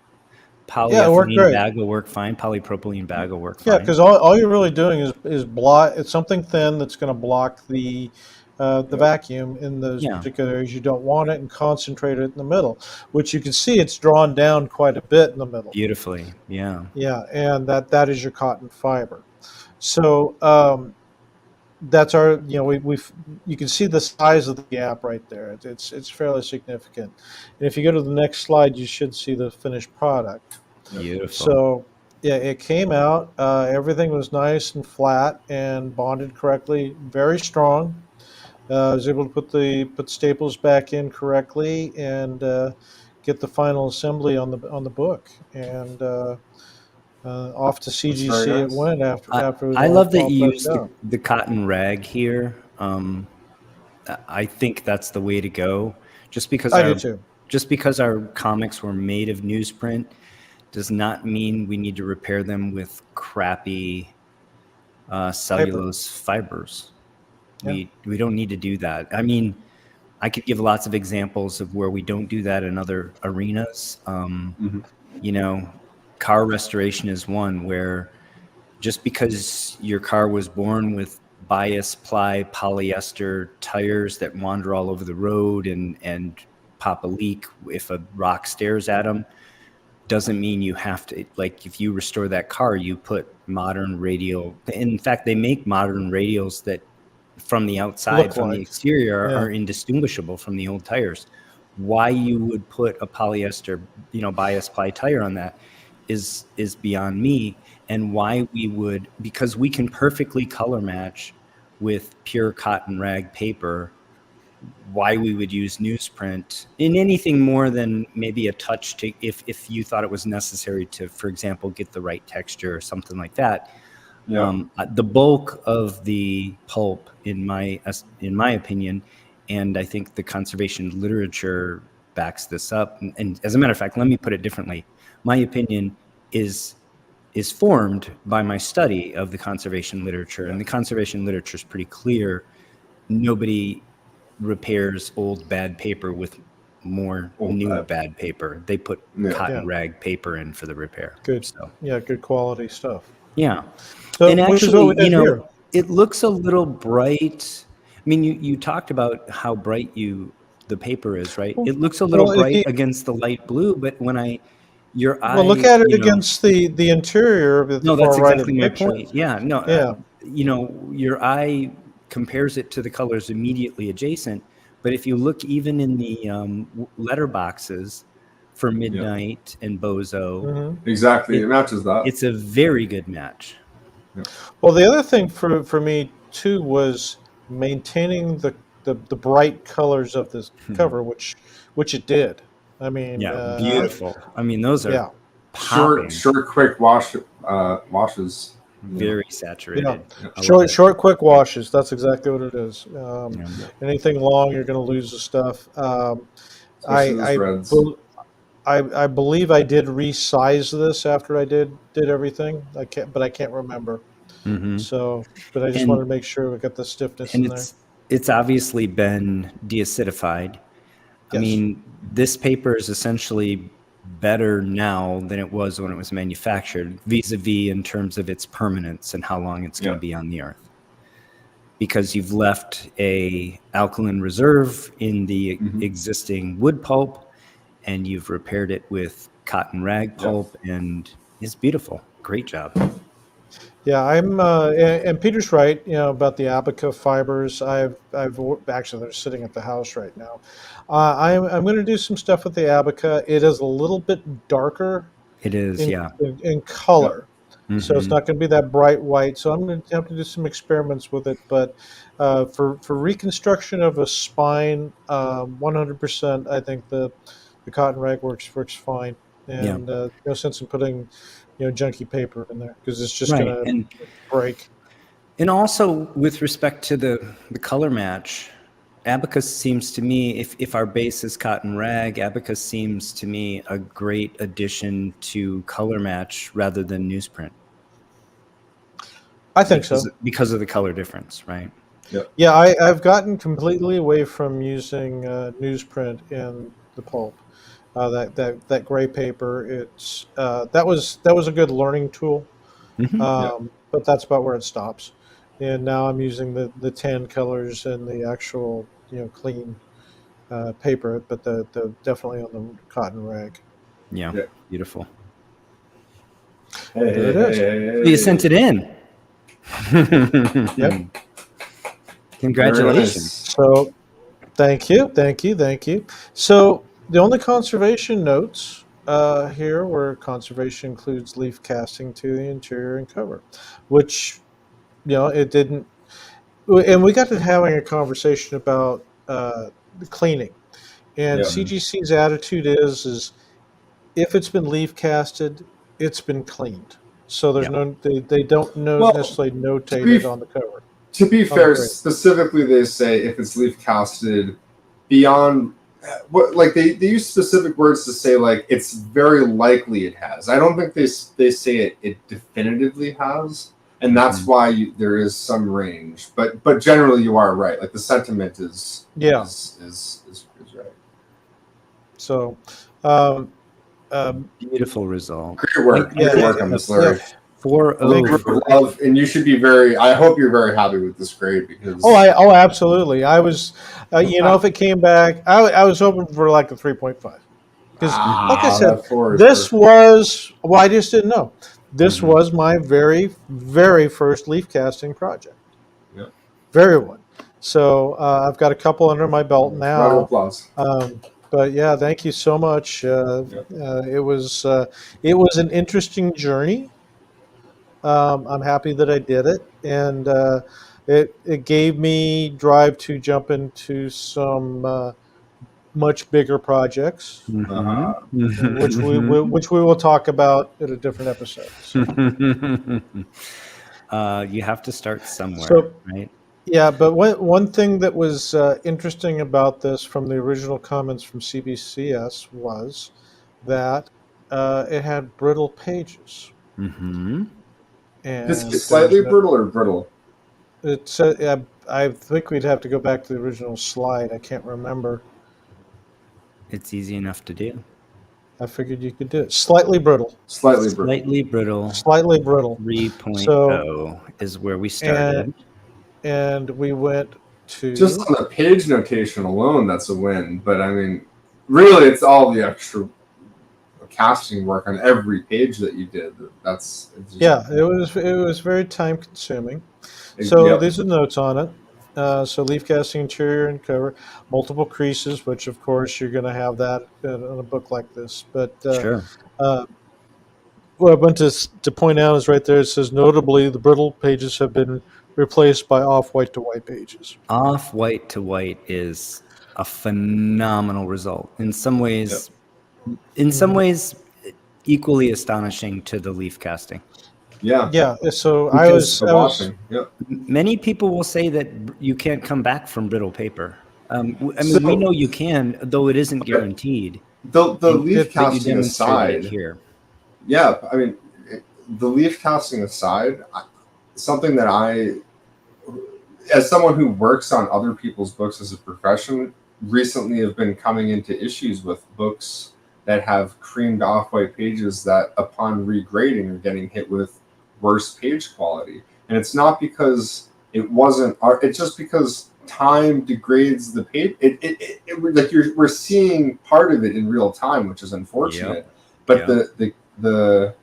polyethylene great. bag will work fine. Polypropylene bag will work Yeah, fine. because all you're really doing is block. It's something thin that's going to block the vacuum in those particular areas you don't want it, and concentrate it in the middle, which you can see it's drawn down quite a bit in the middle. Beautifully, yeah. Yeah, and that is your cotton fiber. So that's our, you can see the size of the gap right there. It's fairly significant. And if you go to the next slide, you should see the finished product. Beautiful. So yeah, it came out. Everything was nice and flat and bonded correctly, very strong. I was able to put staples back in correctly and get the final assembly on the book. And off to CGC it went after it was I all love that you pressed used out. the cotton rag here. I think that's the way to go. Just because I do too. Just because our comics were made of newsprint does not mean we need to repair them with crappy cellulose fibers. We don't need to do that. I mean, I could give lots of examples of where we don't do that in other arenas. You know, car restoration is one where just because your car was born with bias ply polyester tires that wander all over the road and pop a leak if a rock stares at them, doesn't mean you have to, like, if you restore that car, you put modern radial. In fact, they make modern radials that from the outside, from the exterior, are indistinguishable from the old tires. Why you would put a polyester, bias ply tire on that is beyond me. And why we would, because we can perfectly color match with pure cotton rag paper, why we would use newsprint in anything more than maybe a touch to, if you thought it was necessary to, for example, get the right texture or something like that. The bulk of the pulp, in my opinion, and I think the conservation literature backs this up. And as a matter of fact, let me put it differently. My opinion is formed by my study of the conservation literature, and the conservation literature is pretty clear. Nobody repairs old bad paper with more new bad paper. They put cotton rag paper in for the repair. Good. So. Yeah, good quality stuff. Yeah. So, and actually, here. It looks a little bright. I mean, you talked about how bright the paper is, right? It looks a little bright against the light blue, but when your eye. Well, look at it against the interior of the no, far that's right exactly of the my picture. point. Yeah, no, your eye compares it to the colors immediately adjacent. But if you look even in the letter boxes for Midnight and Bozo, exactly, it matches that. It's a very good match. Yeah. Well, the other thing for me too was maintaining the bright colors of this cover, which it did. I mean, beautiful. I mean, those are short, quick washes. Very saturated. Yeah. Short, quick washes. That's exactly what it is. Anything long, you're going to lose the stuff. I believe I did resize this after I did everything. I can't remember. Mm-hmm. So, but I just wanted to make sure we got the stiffness in there. It's obviously been deacidified. Yes. I mean, this paper is essentially better now than it was when it was manufactured, vis-a-vis in terms of its permanence and how long it's going to be on the earth. Because you've left a alkaline reserve in the existing wood pulp, and you've repaired it with cotton rag pulp, and it's beautiful. Great job. Yeah, I'm, and Peter's right, about the Abaca fibers. I've actually, they're sitting at the house right now. I'm going to do some stuff with the Abaca. It is a little bit darker. It is, in color. Mm-hmm. So it's not going to be that bright white. So I'm going to have to do some experiments with it. But for reconstruction of a spine, 100%, I think the cotton rag works fine. And no sense in putting junky paper in there because it's just going to break. And also with respect to the color match, Abacus seems to me, if our base is cotton rag, Abacus seems to me a great addition to color match rather than newsprint. I think so. Because of the color difference, right? Yeah, I've gotten completely away from using newsprint in the pulp. That gray paper, it's that was a good learning tool, but that's about where it stops. And now I'm using the tan colors and the actual clean paper, but the definitely on the cotton rag. Yeah. Beautiful. There it is. You sent it in. Yep. Congratulations. So, thank you. So. The only conservation notes here were conservation includes leaf casting to the interior and cover, which, it didn't. And we got to having a conversation about the cleaning. And CGC's attitude is if it's been leaf casted, it's been cleaned. So there's they don't necessarily notate it on the cover. To be fair, specifically they say if it's leaf casted beyond. They use specific words to say it's very likely it has. I don't think they say it definitively has. and that's why there is some range. But generally, you are right. Like the sentiment is right. So, Beautiful result. Great work, Yeah, great work on this, Larry. 4.0. Love, and you should be very. I hope you're very happy with this grade because. Oh, absolutely. I was, if it came back, I was hoping for like a 3.5 because, like I said, this was. Well, I just didn't know. This was my very, very first leaf casting project. Yeah. Very one. So I've got a couple under my belt now. Round of applause. But yeah, thank you so much. It was an interesting journey. I'm happy that I did it, and it gave me drive to jump into some much bigger projects, which we will talk about in a different episode. So. You have to start somewhere, right? Yeah, but one thing that was interesting about this from the original comments from CBCS was that it had brittle pages. Mm-hmm. And Is it slightly brittle or brittle? It's I think we'd have to go back to the original slide. I can't remember. It's easy enough to do. I figured you could do it. Slightly brittle. Slightly brittle. Slightly brittle. 3.0 is where we started. And we went to... Just on the page notation alone, that's a win. But, I mean, really, it's all the extra casting work on every page that you did. It was very time consuming. So these are notes on it. So leaf casting interior and cover, multiple creases, which of course you're going to have that in a book like this. But sure. What I want to point out is right there. It says notably the brittle pages have been replaced by off-white to white pages. Off-white to white is a phenomenal result. In some ways, equally astonishing to the leaf casting. Yeah. Yeah. So many people will say that you can't come back from brittle paper. We know you can, though it isn't guaranteed. The leaf casting aside, here. Yeah, I mean, the leaf casting aside, something that as someone who works on other people's books as a profession, recently have been coming into issues with books that have creamed off-white pages that upon regrading are getting hit with worse page quality. And it's not because it wasn't art, it's just because time degrades the page. We're seeing part of it in real time, which is unfortunate. But the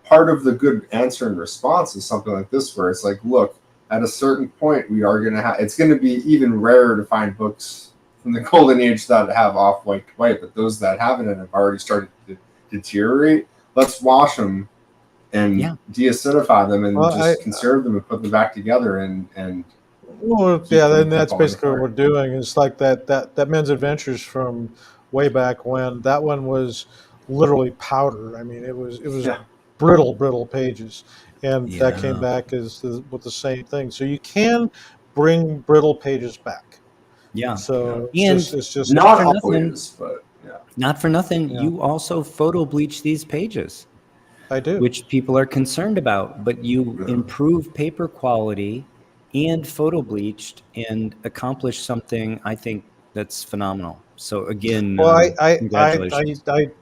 part of the good answer and response is something like this, where it's like, look, at a certain point, we are going to have, it's going to be even rarer to find books from the golden age that have off-white to white, but those that haven't and have already started to deteriorate, let's wash them and deacidify them and conserve them and put them back together and then that's basically what we're doing. It's like that Men's Adventures from way back when. That one was literally powder. I mean, it was brittle pages, and that came back with the same thing. So you can bring brittle pages back. Yeah. So it's just not always, but not for nothing. Yeah. You also photo bleach these pages. I do, which people are concerned about, but you improve paper quality and photo bleached and accomplish something I think that's phenomenal. So again, congratulations. I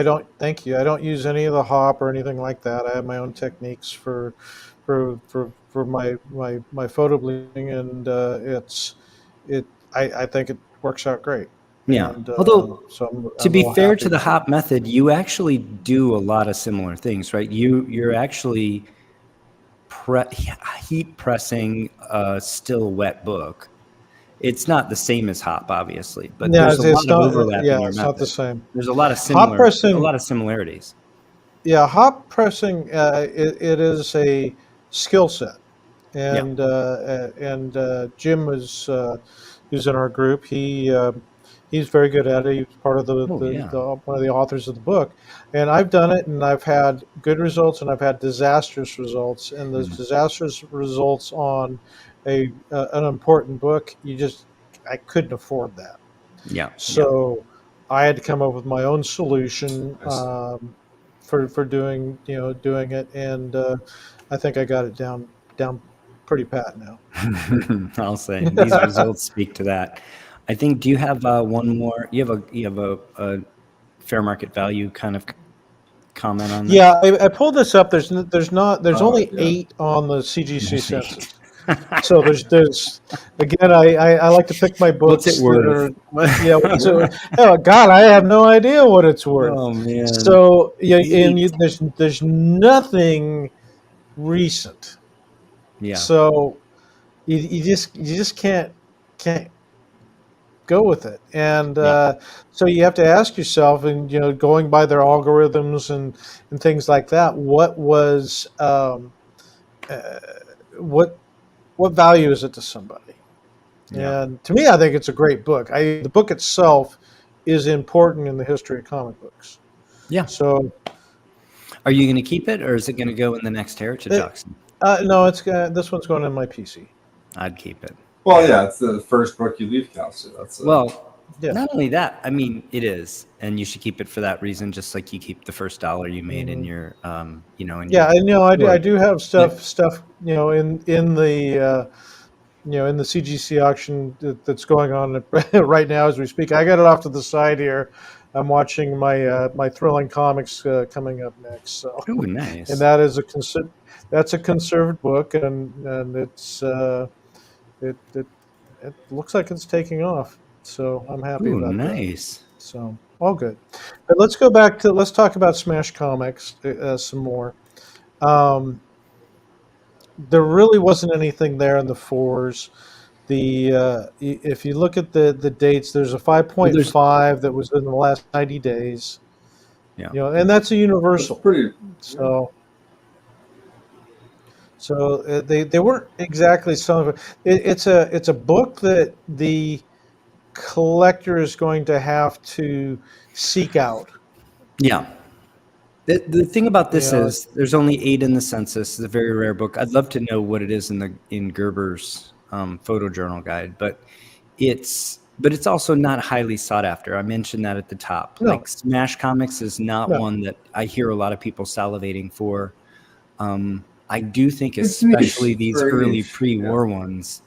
don't. Thank you. I don't use any of the hop or anything like that. I have my own techniques for my photo bleaching, and I think it works out great. Yeah. And, although to be fair to the hop method, you actually do a lot of similar things, right? You're actually heat pressing a still wet book. It's not the same as hop, obviously, but there's a lot of overlap in your method. It's not the same. There's a lot of similarities. Yeah, hop pressing it is a skill set, and Jim was who's in our group. He's very good at it. He's part of one of the authors of the book, and I've done it, and I've had good results, and I've had disastrous results. And the disastrous results on an important book, I couldn't afford that. Yeah. So I had to come up with my own solution for doing it, and I think I got it down pretty pat now. I'll say these results speak to that. I think. Do you have one more? You have a fair market value kind of comment on this? Yeah, I pulled this up. There's only yeah. 8 on the CGC There's census. So there's again, I like to pick my books. What's it worth? Yeah, what's it worth? Oh God, I have no idea what it's worth. Oh man. So yeah, and there's nothing recent. Yeah. So you just can't go with it, and so you have to ask yourself, and going by their algorithms and things like that, what was what value is it to somebody? Yeah. And to me, I think it's a great book. The book itself is important in the history of comic books. Yeah. So, are you going to keep it, or is it going to go in the next Heritage auction? No, this one's going in my PC. I'd keep it. Well, yeah, it's the first book you leave cast. So that's Yeah. Not only that, I mean, it is, and you should keep it for that reason, just like you keep the first dollar you made in your, in Yeah, your I do have stuff in the in the CGC auction that's going on right now as we speak. I got it off to the side here. I'm watching my Thrilling Comics coming up next. So, oh, nice. and that is that's a conserved book, and it's it looks like it's taking off. So I'm happy about nice. that. So all good. But let's talk about Smash Comics some more. There really wasn't anything there in the 4s. If you look at the dates, there's a 5.5 that was in the last 90 days. Yeah. And that's a universal. That's pretty. So they weren't exactly some of it. It's a book that the collector is going to have to seek out. Yeah. The thing about this is there's only 8 in the census. It's a very rare book. I'd love to know what it is in Gerber's photojournal guide, but it's also not highly sought after. I mentioned that at the top. No. Like Smash Comics is not one that I hear a lot of people salivating for. I do think, especially these early pre-war ones,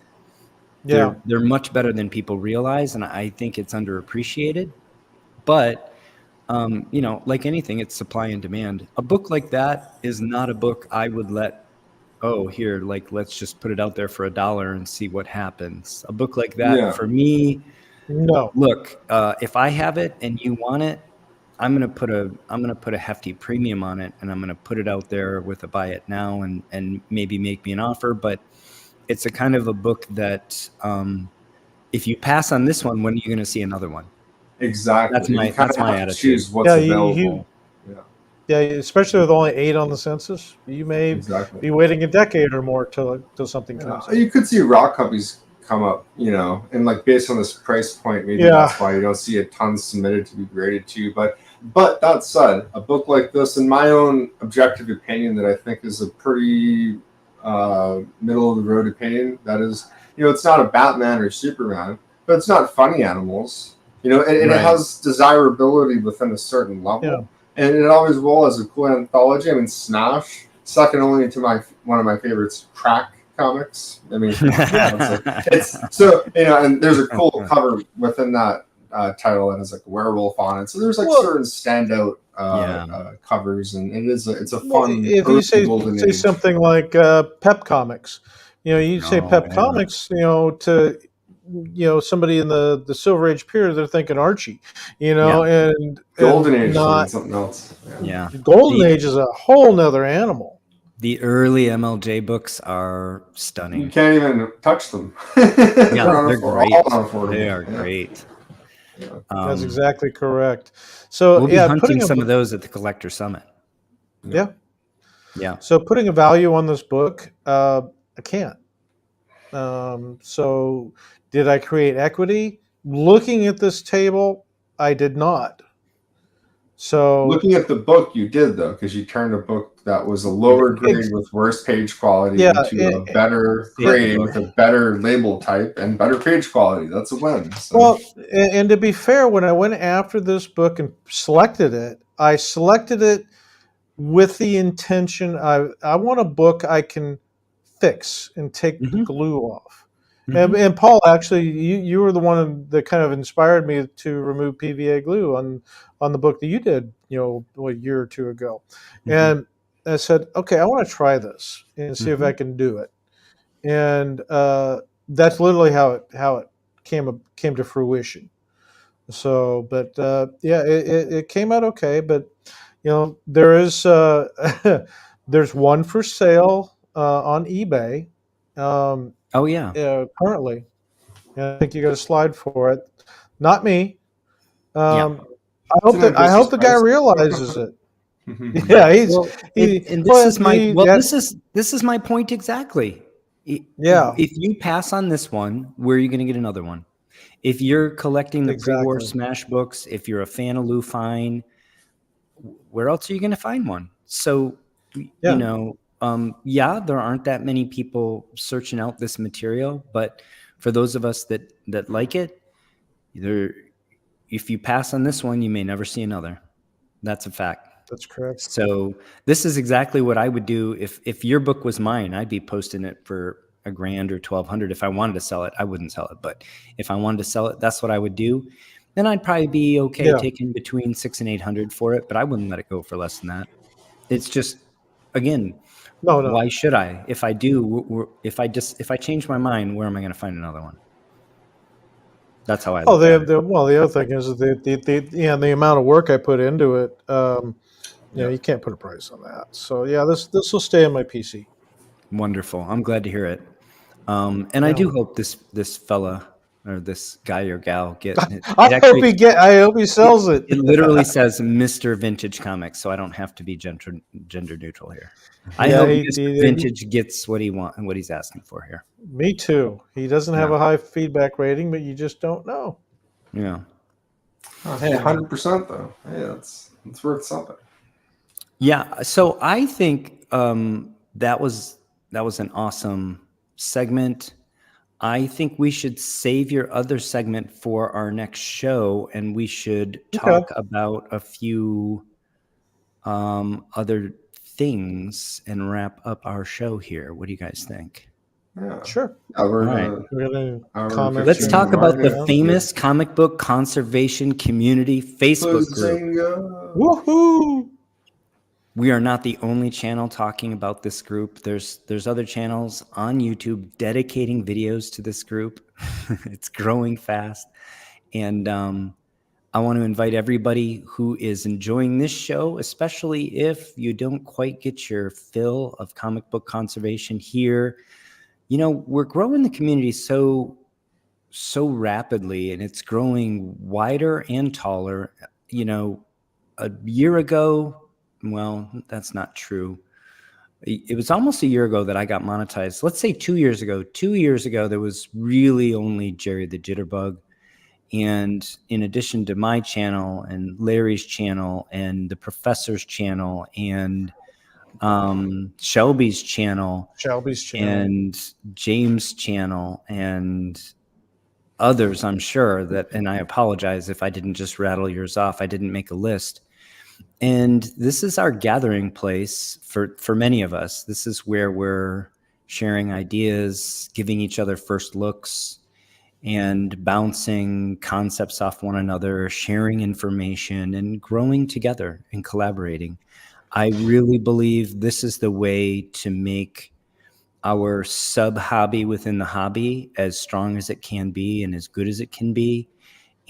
they're much better than people realize, and I think it's underappreciated. But like anything, it's supply and demand. A book like that is not a book I would let's just put it out there for $1 and see what happens. A book like that, for me, no. Look, if I have it and you want it, I'm gonna put a hefty premium on it, and I'm gonna put it out there with a buy it now and maybe make me an offer. But it's a kind of a book that if you pass on this one, when are you gonna see another one? Exactly. That's my attitude. Choose what's available. Especially with only 8 on the census, you may be waiting a decade or more till something comes. You could see rock companies come up, and like based on this price point, maybe that's why you don't see a ton submitted to be graded to. But that said, a book like this, in my own objective opinion, that I think is a pretty middle of the road opinion, that is, it's not a Batman or Superman, but it's not funny animals. And it has desirability within a certain level, and it always will as a cool anthology. I mean, Smash, second only to one of my favorites, Crack Comics. I mean, it's so and there's a cool cover within that title that has like a werewolf on it. So there's like certain standout covers, and it's a fun. If you say something like Pep Comics, you say Pep Comics, to somebody in the Silver Age period, they're thinking Archie, and Golden Age is something else. Golden Age is a whole nother animal. The early MLJ books are stunning. You can't even touch them. They're great. They are great. That's exactly correct. So we'll be hunting some of those at the Collector Summit. Yeah. So putting a value on this book, I can't. So did I create equity? Looking at this table, I did not. So looking at the book, you did though, because you turned a book that was a lower grade with worse page quality into a better grade with a better label type and better page quality. That's a win. So. Well, and to be fair, when I went after this book and selected it, I selected it with the intention, I want a book I can fix and take the Mhm. glue off. Mhm. And Paul, actually, you were the one that kind of inspired me to remove PVA glue on the book that you did, a year or two ago. Mhm. And I said, okay, I want to try this and see if I Mhm. can do it. And that's literally how it came to fruition. So, but yeah, it came out okay. But there is there's one for sale on eBay Oh yeah. currently. And I think you got a slide for it. Not me. Yeah. It's an I ambitious hope the guy price. realizes it. Yeah. Yeah, Well, he and this well is my he well, that this is my point exactly. yeah, If you pass on this one, where are you going to get another one? If you're collecting the pre-war exactly. Smash books, if you're a fan of Lou Fine, where else are you going to find one? So, Yeah. yeah, there aren't that many people searching out this material, but for those of us that like it, either if you pass on this one, you may never see another. That's a fact. That's correct. So this is exactly what I would do if your book was mine. I'd be posting it for $1,000 or $1,200. If I wanted to sell it, I wouldn't sell it. But if I wanted to sell it, that's what I would do. Then I'd probably be okay Yeah. taking between 600 and 800 for it, but I wouldn't let it go for less than that. It's just, again, No, why no. should I? If I do, if I change my mind, where am I going to find another one? That's how I Oh, look at it. the other thing is that the amount of work I put into it, Yeah. you can't put a price on that. So yeah, this will stay on my PC. Wonderful. I'm glad to hear it. And I Yeah. do hope this fella or this guy or gal get it. I hope he sells it. It literally says Mr. Vintage Comics, so I don't have to be gender neutral here. I Yeah, hope he, Mr. he, Vintage gets what he wants and what he's asking for here. me too. He doesn't have Yeah. a high feedback rating, but you just don't know. Yeah. Oh, hey, 100% though. Hey, it's worth something. Yeah. So I think that was an awesome segment. I think we should save your other segment for our next show, and we should talk about a few other things and wrap up our show here. What do you guys think? Yeah. Sure. Yeah, we're All right. gonna- We're gonna Hour comment. 15 Let's talk about the mark. famous comic book conservation community Facebook group. Bazinga. Woohoo! We are not the only channel talking about this group. There's other channels on YouTube dedicating videos to this group. It's growing fast. And I want to invite everybody who is enjoying this show, especially if you don't quite get your fill of comic book conservation here. We're growing the community so rapidly, and it's growing wider and taller. A year ago, well, that's not true. It was almost a year ago that I got monetized. Let's say 2 years ago. 2 years ago, there was really only Jerry the Jitterbug. And in addition to my channel and Larry's channel and the professor's channel and Shelby's channel and James' channel and others, I'm sure that, and I apologize if I didn't just rattle yours off. I didn't make a list. And this is our gathering place for many of us. This is where we're sharing ideas, giving each other first looks, and bouncing concepts off one another, sharing information, and growing together and collaborating. I really believe this is the way to make our sub hobby within the hobby as strong as it can be and as good as it can be.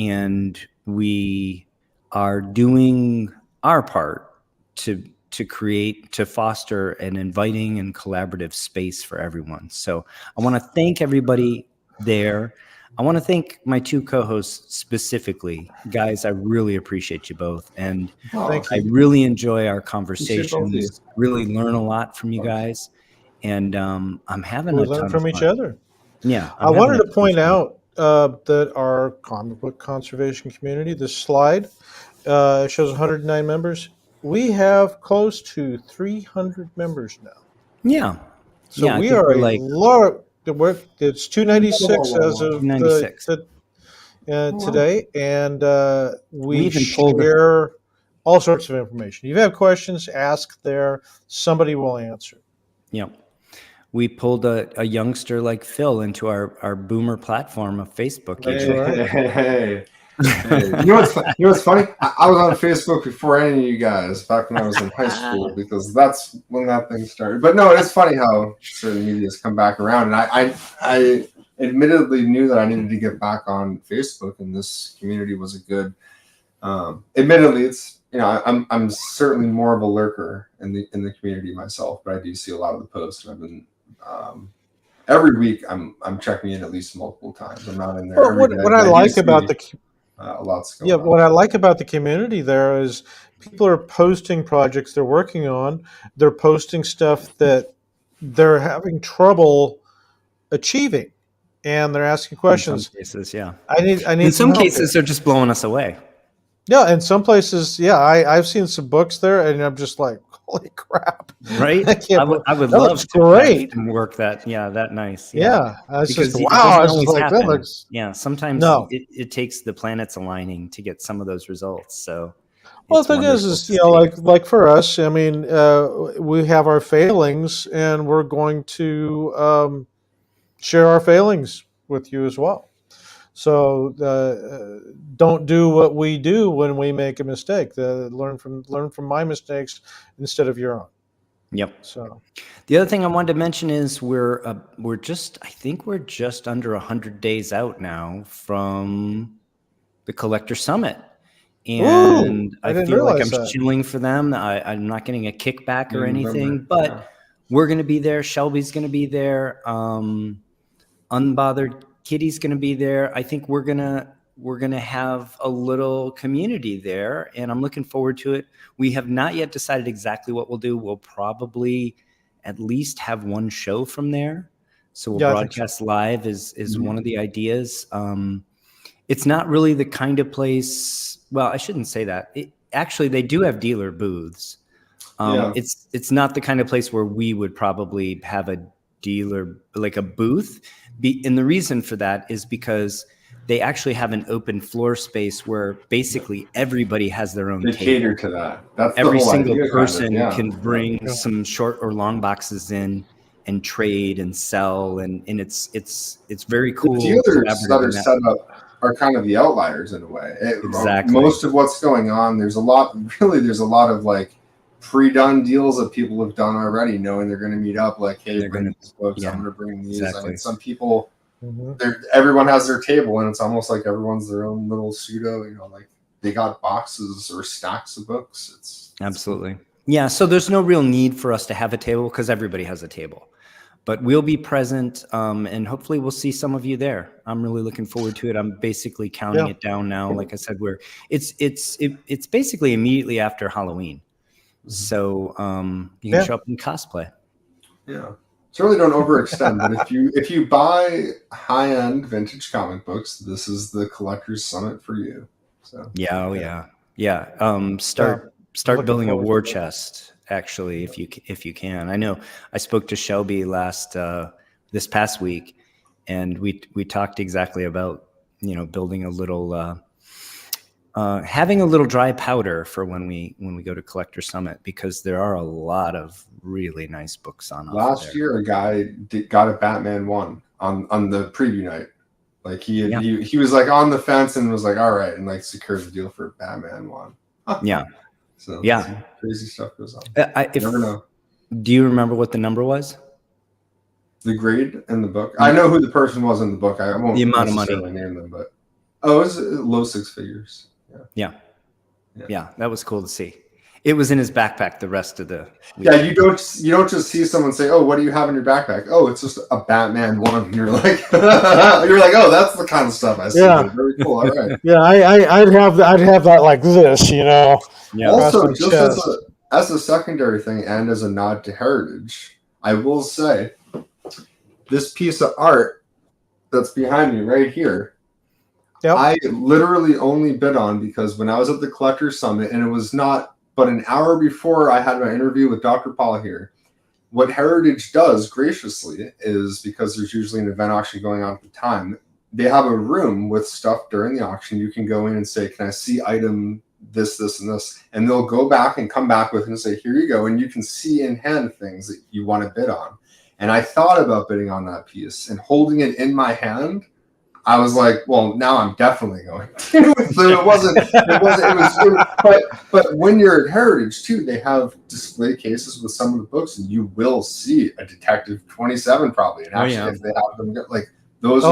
And we are doing our part to create, to foster an inviting and collaborative space for everyone. So I want to thank everybody there. I want to thank my two co-hosts specifically. Guys, I really appreciate you both. And I really enjoy our conversations, really learn a lot from you guys. And I'm having a ton learn of from fun. each other. Yeah. I wanted to point out that our comic book conservation community, this slide shows 109 members. We have close to 300 members now. Yeah. So yeah, we are a lot. It's 296 as of 296. today, and we even pulled share all sorts of information. If you have questions, ask there. Somebody will answer. Yeah. We pulled a youngster like Phil into our boomer platform of Facebook. That's AJ. right. Hey. You know what's funny? I was on Facebook before any of you guys back when I was in high school, because that's when that thing started. But no, it's funny how certain media's come back around, and I admittedly knew that I needed to get back on Facebook, and this community was a good. Admittedly, it's I'm certainly more of a lurker in the community myself, but I do see a lot of the posts, and I've been every week I'm checking in at least multiple times. I'm not in there. Well, what I like about a lot's going on. what I like about the community there is people are posting projects they're working on. They're posting stuff that they're having trouble achieving, and they're asking questions. In some cases, yeah. I need. In some cases, they're just blowing us away. Yeah, in some places, yeah. I've seen some books there, and I'm just like, holy crap! Right? I would love great to work that. Yeah, that nice. Yeah, I was because just wow. I was always like, happen. that looks. Yeah, sometimes it takes the planets aligning to get some of those results. So, well, the thing is like for us, I mean, we have our failings, and we're going to share our failings with you as well. So don't do what we do when we make a mistake. Learn from my mistakes instead of your own. Yep. So the other thing I wanted to mention is we're just under 100 days out now from the Collector Summit, and I feel like I'm shilling for them. I'm not getting a kickback or anything, but we're going to be there. Shelby's going to be there. Unbothered Kitty's going to be there. I think we're gonna have a little community there, and I'm looking forward to it. We have not yet decided exactly what we'll do. We'll probably at least have one show from there, so we'll broadcast live. Is one of the ideas. It's not really the kind of place. Well, I shouldn't say that. Actually, they do have dealer booths. It's not the kind of place where we would probably have a dealer like a booth. And the reason for that is because they actually have an open floor space where basically everybody has their own table. Cater to that. That's every single person can bring some short or long boxes in and trade and sell, and it's very cool. The dealers that are set up are kind of the outliers in a way. Exactly. Most of what's going on, there's a lot of like pre-done deals that people have done already, knowing they're going to meet up. Like, hey, bring these books. I'm going to bring these. Exactly. I mean, some people, everyone has their table, and it's almost like everyone's their own little pseudo. Like they got boxes or stacks of books. It's absolutely So there's no real need for us to have a table because everybody has a table. But we'll be present, and hopefully we'll see some of you there. I'm really looking forward to it. I'm basically counting it down now. Like I said, it's basically immediately after Halloween. So you can show up in cosplay. Yeah. Certainly don't overextend, but if you buy high-end vintage comic books, this is the Collector's Summit for you. So start building a war chest, actually, if you can. I know I spoke to Shelby this past week, and we talked exactly about building a little having a little dry powder for when we go to Collector Summit, because there are a lot of really nice books on. Last year, a guy got a Batman 1 on the preview night. Like he was like on the fence and was like, all right, and like secured the deal for Batman 1. So crazy stuff goes on. You never know. Do you remember what the number was? The grade in the book. I know who the person was in the book. I won't the amount of money name them, but it was low six figures. Yeah, that was cool to see. It was in his backpack the rest of the week. Yeah, you don't just see someone say, "Oh, what do you have in your backpack?" Oh, it's just a Batman 1. And you're like, oh, that's the kind of stuff I see. Yeah. Very cool. All right. Yeah, I'd have that like this, Yeah. Also, just as a secondary thing and as a nod to heritage, I will say this piece of art that's behind me right here. Yep. I literally only bid on because when I was at the Collector Summit, and it was not but an hour before I had my interview with Dr. Paul here, what Heritage does graciously is, because there's usually an event auction going on at the time, they have a room with stuff during the auction. You can go in and say, can I see item this, and this, and they'll go back and come back with and say, here you go, and you can see in hand things that you want to bid on. And I thought about bidding on that piece, and holding it in my hand, I was like, well, now I'm definitely going to. So but when you're at Heritage too, they have display cases with some of the books, and you will see a Detective 27 probably. And actually, if they have them, like those.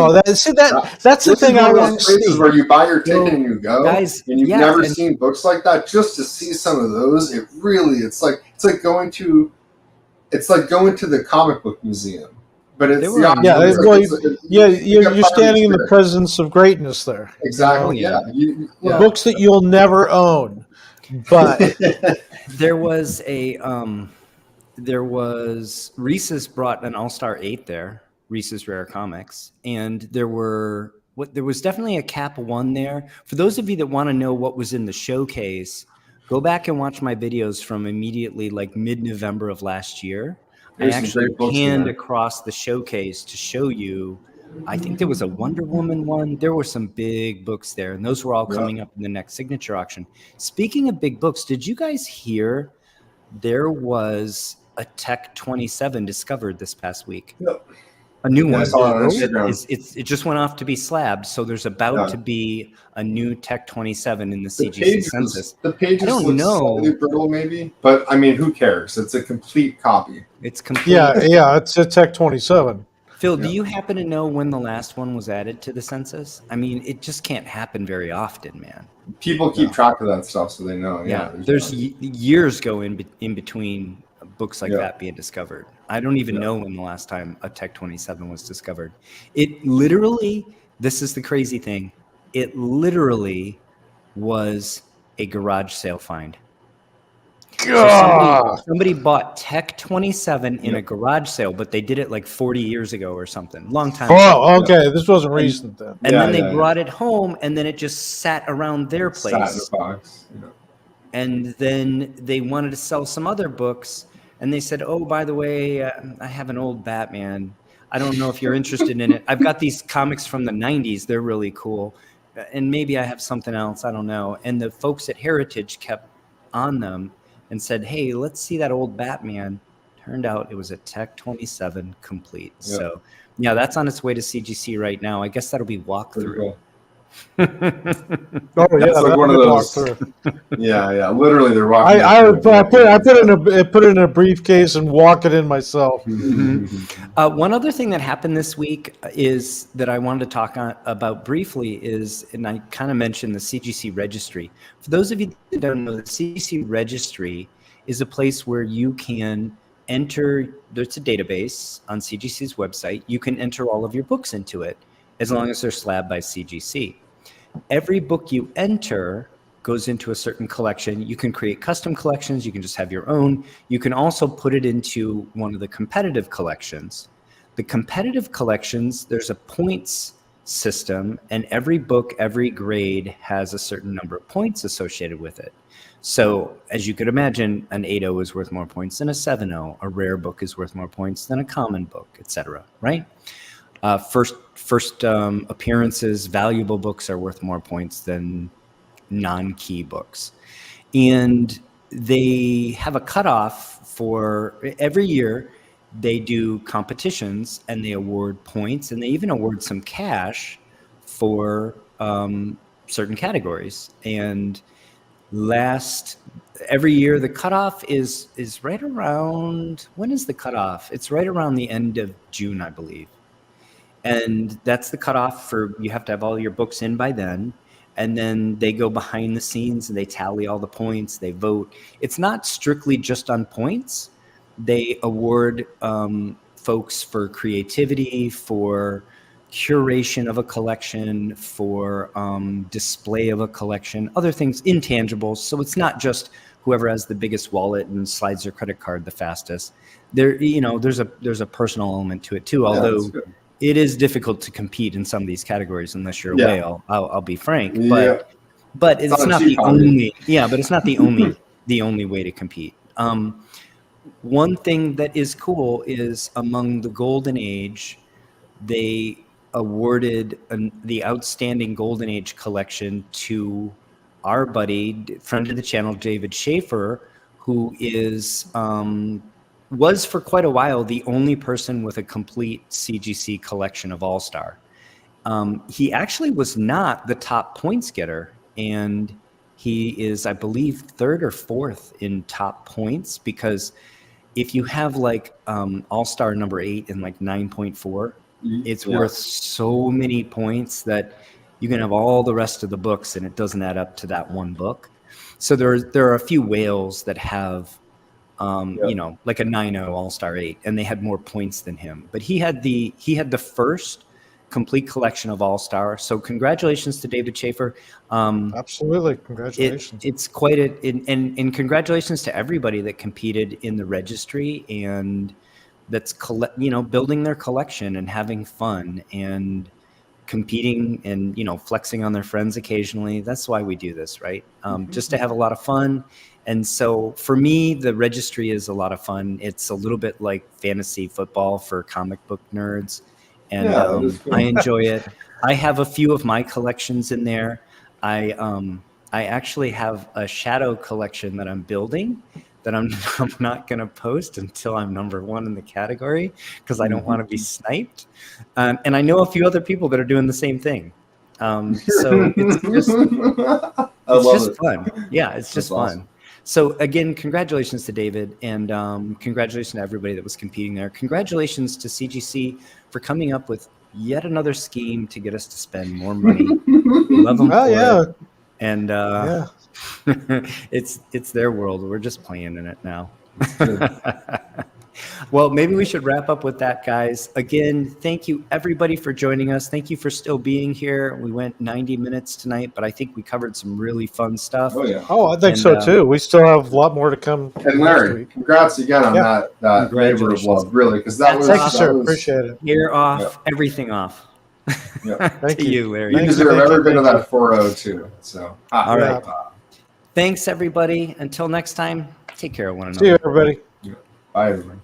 That's the thing I want to see. Where you buy your ticket and you go, guys, and you've never seen books like that. Just to see some of those, it's like going to the comic book museum. But it's you're standing in the presence of greatness there. Exactly. Books that you'll never own, but there was Reese's brought an All-Star 8 there, Reese's Rare Comics, and there was definitely a Cap 1 there. For those of you that want to know what was in the showcase, go back and watch my videos from immediately like mid-November of last year. I actually panned across the showcase to show you. I think there was a Wonder Woman one. There were some big books there, and those were all coming up in the next signature auction. Speaking of big books, did you guys hear there was a Tech 27 discovered this past week? Yep. A new one. It just went off to be slabbed, so there's about to be a new Tech 27 in the CGC pages, census. The pages look slightly brittle, maybe, but I mean, who cares? It's a complete copy. It's complete. Yeah, it's a Tech 27. Phil, do you happen to know when the last one was added to the census? I mean, it just can't happen very often, man. People keep track of that stuff, so they know. There's years go in between books like that being discovered. I don't even know when the last time a Tech 27 was discovered. It literally, this is the crazy thing, it literally was a garage sale find. So somebody bought Tech 27 in a garage sale, but they did it like 40 years ago or something. Long time ago. Oh, okay. This wasn't recent then. And then they brought it home, and then it just sat around their place. Sat in the box. And then they wanted to sell some other books, and they said, oh, by the way, I have an old Batman. I don't know if you're interested in it. I've got these comics from the 90s. They're really cool. And maybe I have something else. I don't know. And the folks at Heritage kept on them and said, hey, let's see that old Batman. Turned out it was a Tech 27 complete. Yep. So, yeah, that's on its way to CGC right now. I guess that'll be walkthrough. Cool. That's like one of those. Literally, they're walking. I put it in a briefcase and walk it in myself. One other thing that happened this week is that I wanted to talk about briefly is, and I kind of mentioned the CGC registry. For those of you that don't know, the CGC registry is a place where you can enter. There's a database on CGC's website. You can enter all of your books into it, as long as they're slabbed by CGC. Every book you enter goes into a certain collection. You can create custom collections. You can just have your own. You can also put it into one of the competitive collections. The competitive collections, there's a points system, and every book, every grade has a certain number of points associated with it. So as you could imagine, an 8.0 is worth more points than a 7.0. A rare book is worth more points than a common book, etc. Right? First appearances, valuable books are worth more points than non-key books. And they have a cutoff for every year. They do competitions and they award points, and they even award some cash for certain categories. And every year the cutoff is right around, when is the cutoff? It's right around the end of June, I believe. And that's the cutoff for, you have to have all your books in by then. And then they go behind the scenes and they tally all the points, they vote. It's not strictly just on points. They award folks for creativity, for curation of a collection, for display of a collection, other things, intangibles. So it's not just whoever has the biggest wallet and slides their credit card the fastest. There's a personal element to it too, although it is difficult to compete in some of these categories unless you're a whale. I'll be frank, but it's not the only. Yeah, but it's not the only way to compete. One thing that is cool is among the Golden Age, they awarded the Outstanding Golden Age collection to our buddy, friend of the channel, David Schaefer, who is was for quite a while the only person with a complete CGC collection of All-Star. He actually was not the top points getter, and he is, I believe, 3rd or 4th in top points, because if you have like All-Star number 8 and like 9.4, it's worth so many points that you can have all the rest of the books and it doesn't add up to that one book. So there are a few whales that have, you know, like a 9.0 All-Star 8, and they had more points than him. But he had the first complete collection of All-Star. So congratulations to David Schaefer. Absolutely, congratulations. It's quite and congratulations to everybody that competed in the registry and that's building their collection and having fun and competing and, you know, flexing on their friends occasionally. That's why we do this, right? Just to have a lot of fun. And so for me, the registry is a lot of fun. It's a little bit like fantasy football for comic book nerds. And I enjoy it. I have a few of my collections in there. I actually have a shadow collection that I'm building that I'm not going to post until I'm number 1 in the category, because I don't want to be sniped. And I know a few other people that are doing the same thing. So it's just fun. Yeah, it's just fun. Awesome. So again, congratulations to David, and congratulations to everybody that was competing there. Congratulations to CGC for coming up with yet another scheme to get us to spend more money. Love them for it. And it's their world. We're just playing in it now. Well, maybe we should wrap up with that, guys. Again, thank you everybody for joining us. Thank you for still being here. We went 90 minutes tonight, but I think we covered some really fun stuff. Oh yeah. Oh, I think so too. We still have a lot more to come. And Larry, congrats again on that labor of love, really, because that was. Thank you, sir. Appreciate it. Hair off, everything off. Yeah. Thank you, Larry. You deserve every bit of that 402. So, all right. Thanks, everybody. Until next time, take care of one another. See you, everybody. Bye, everybody.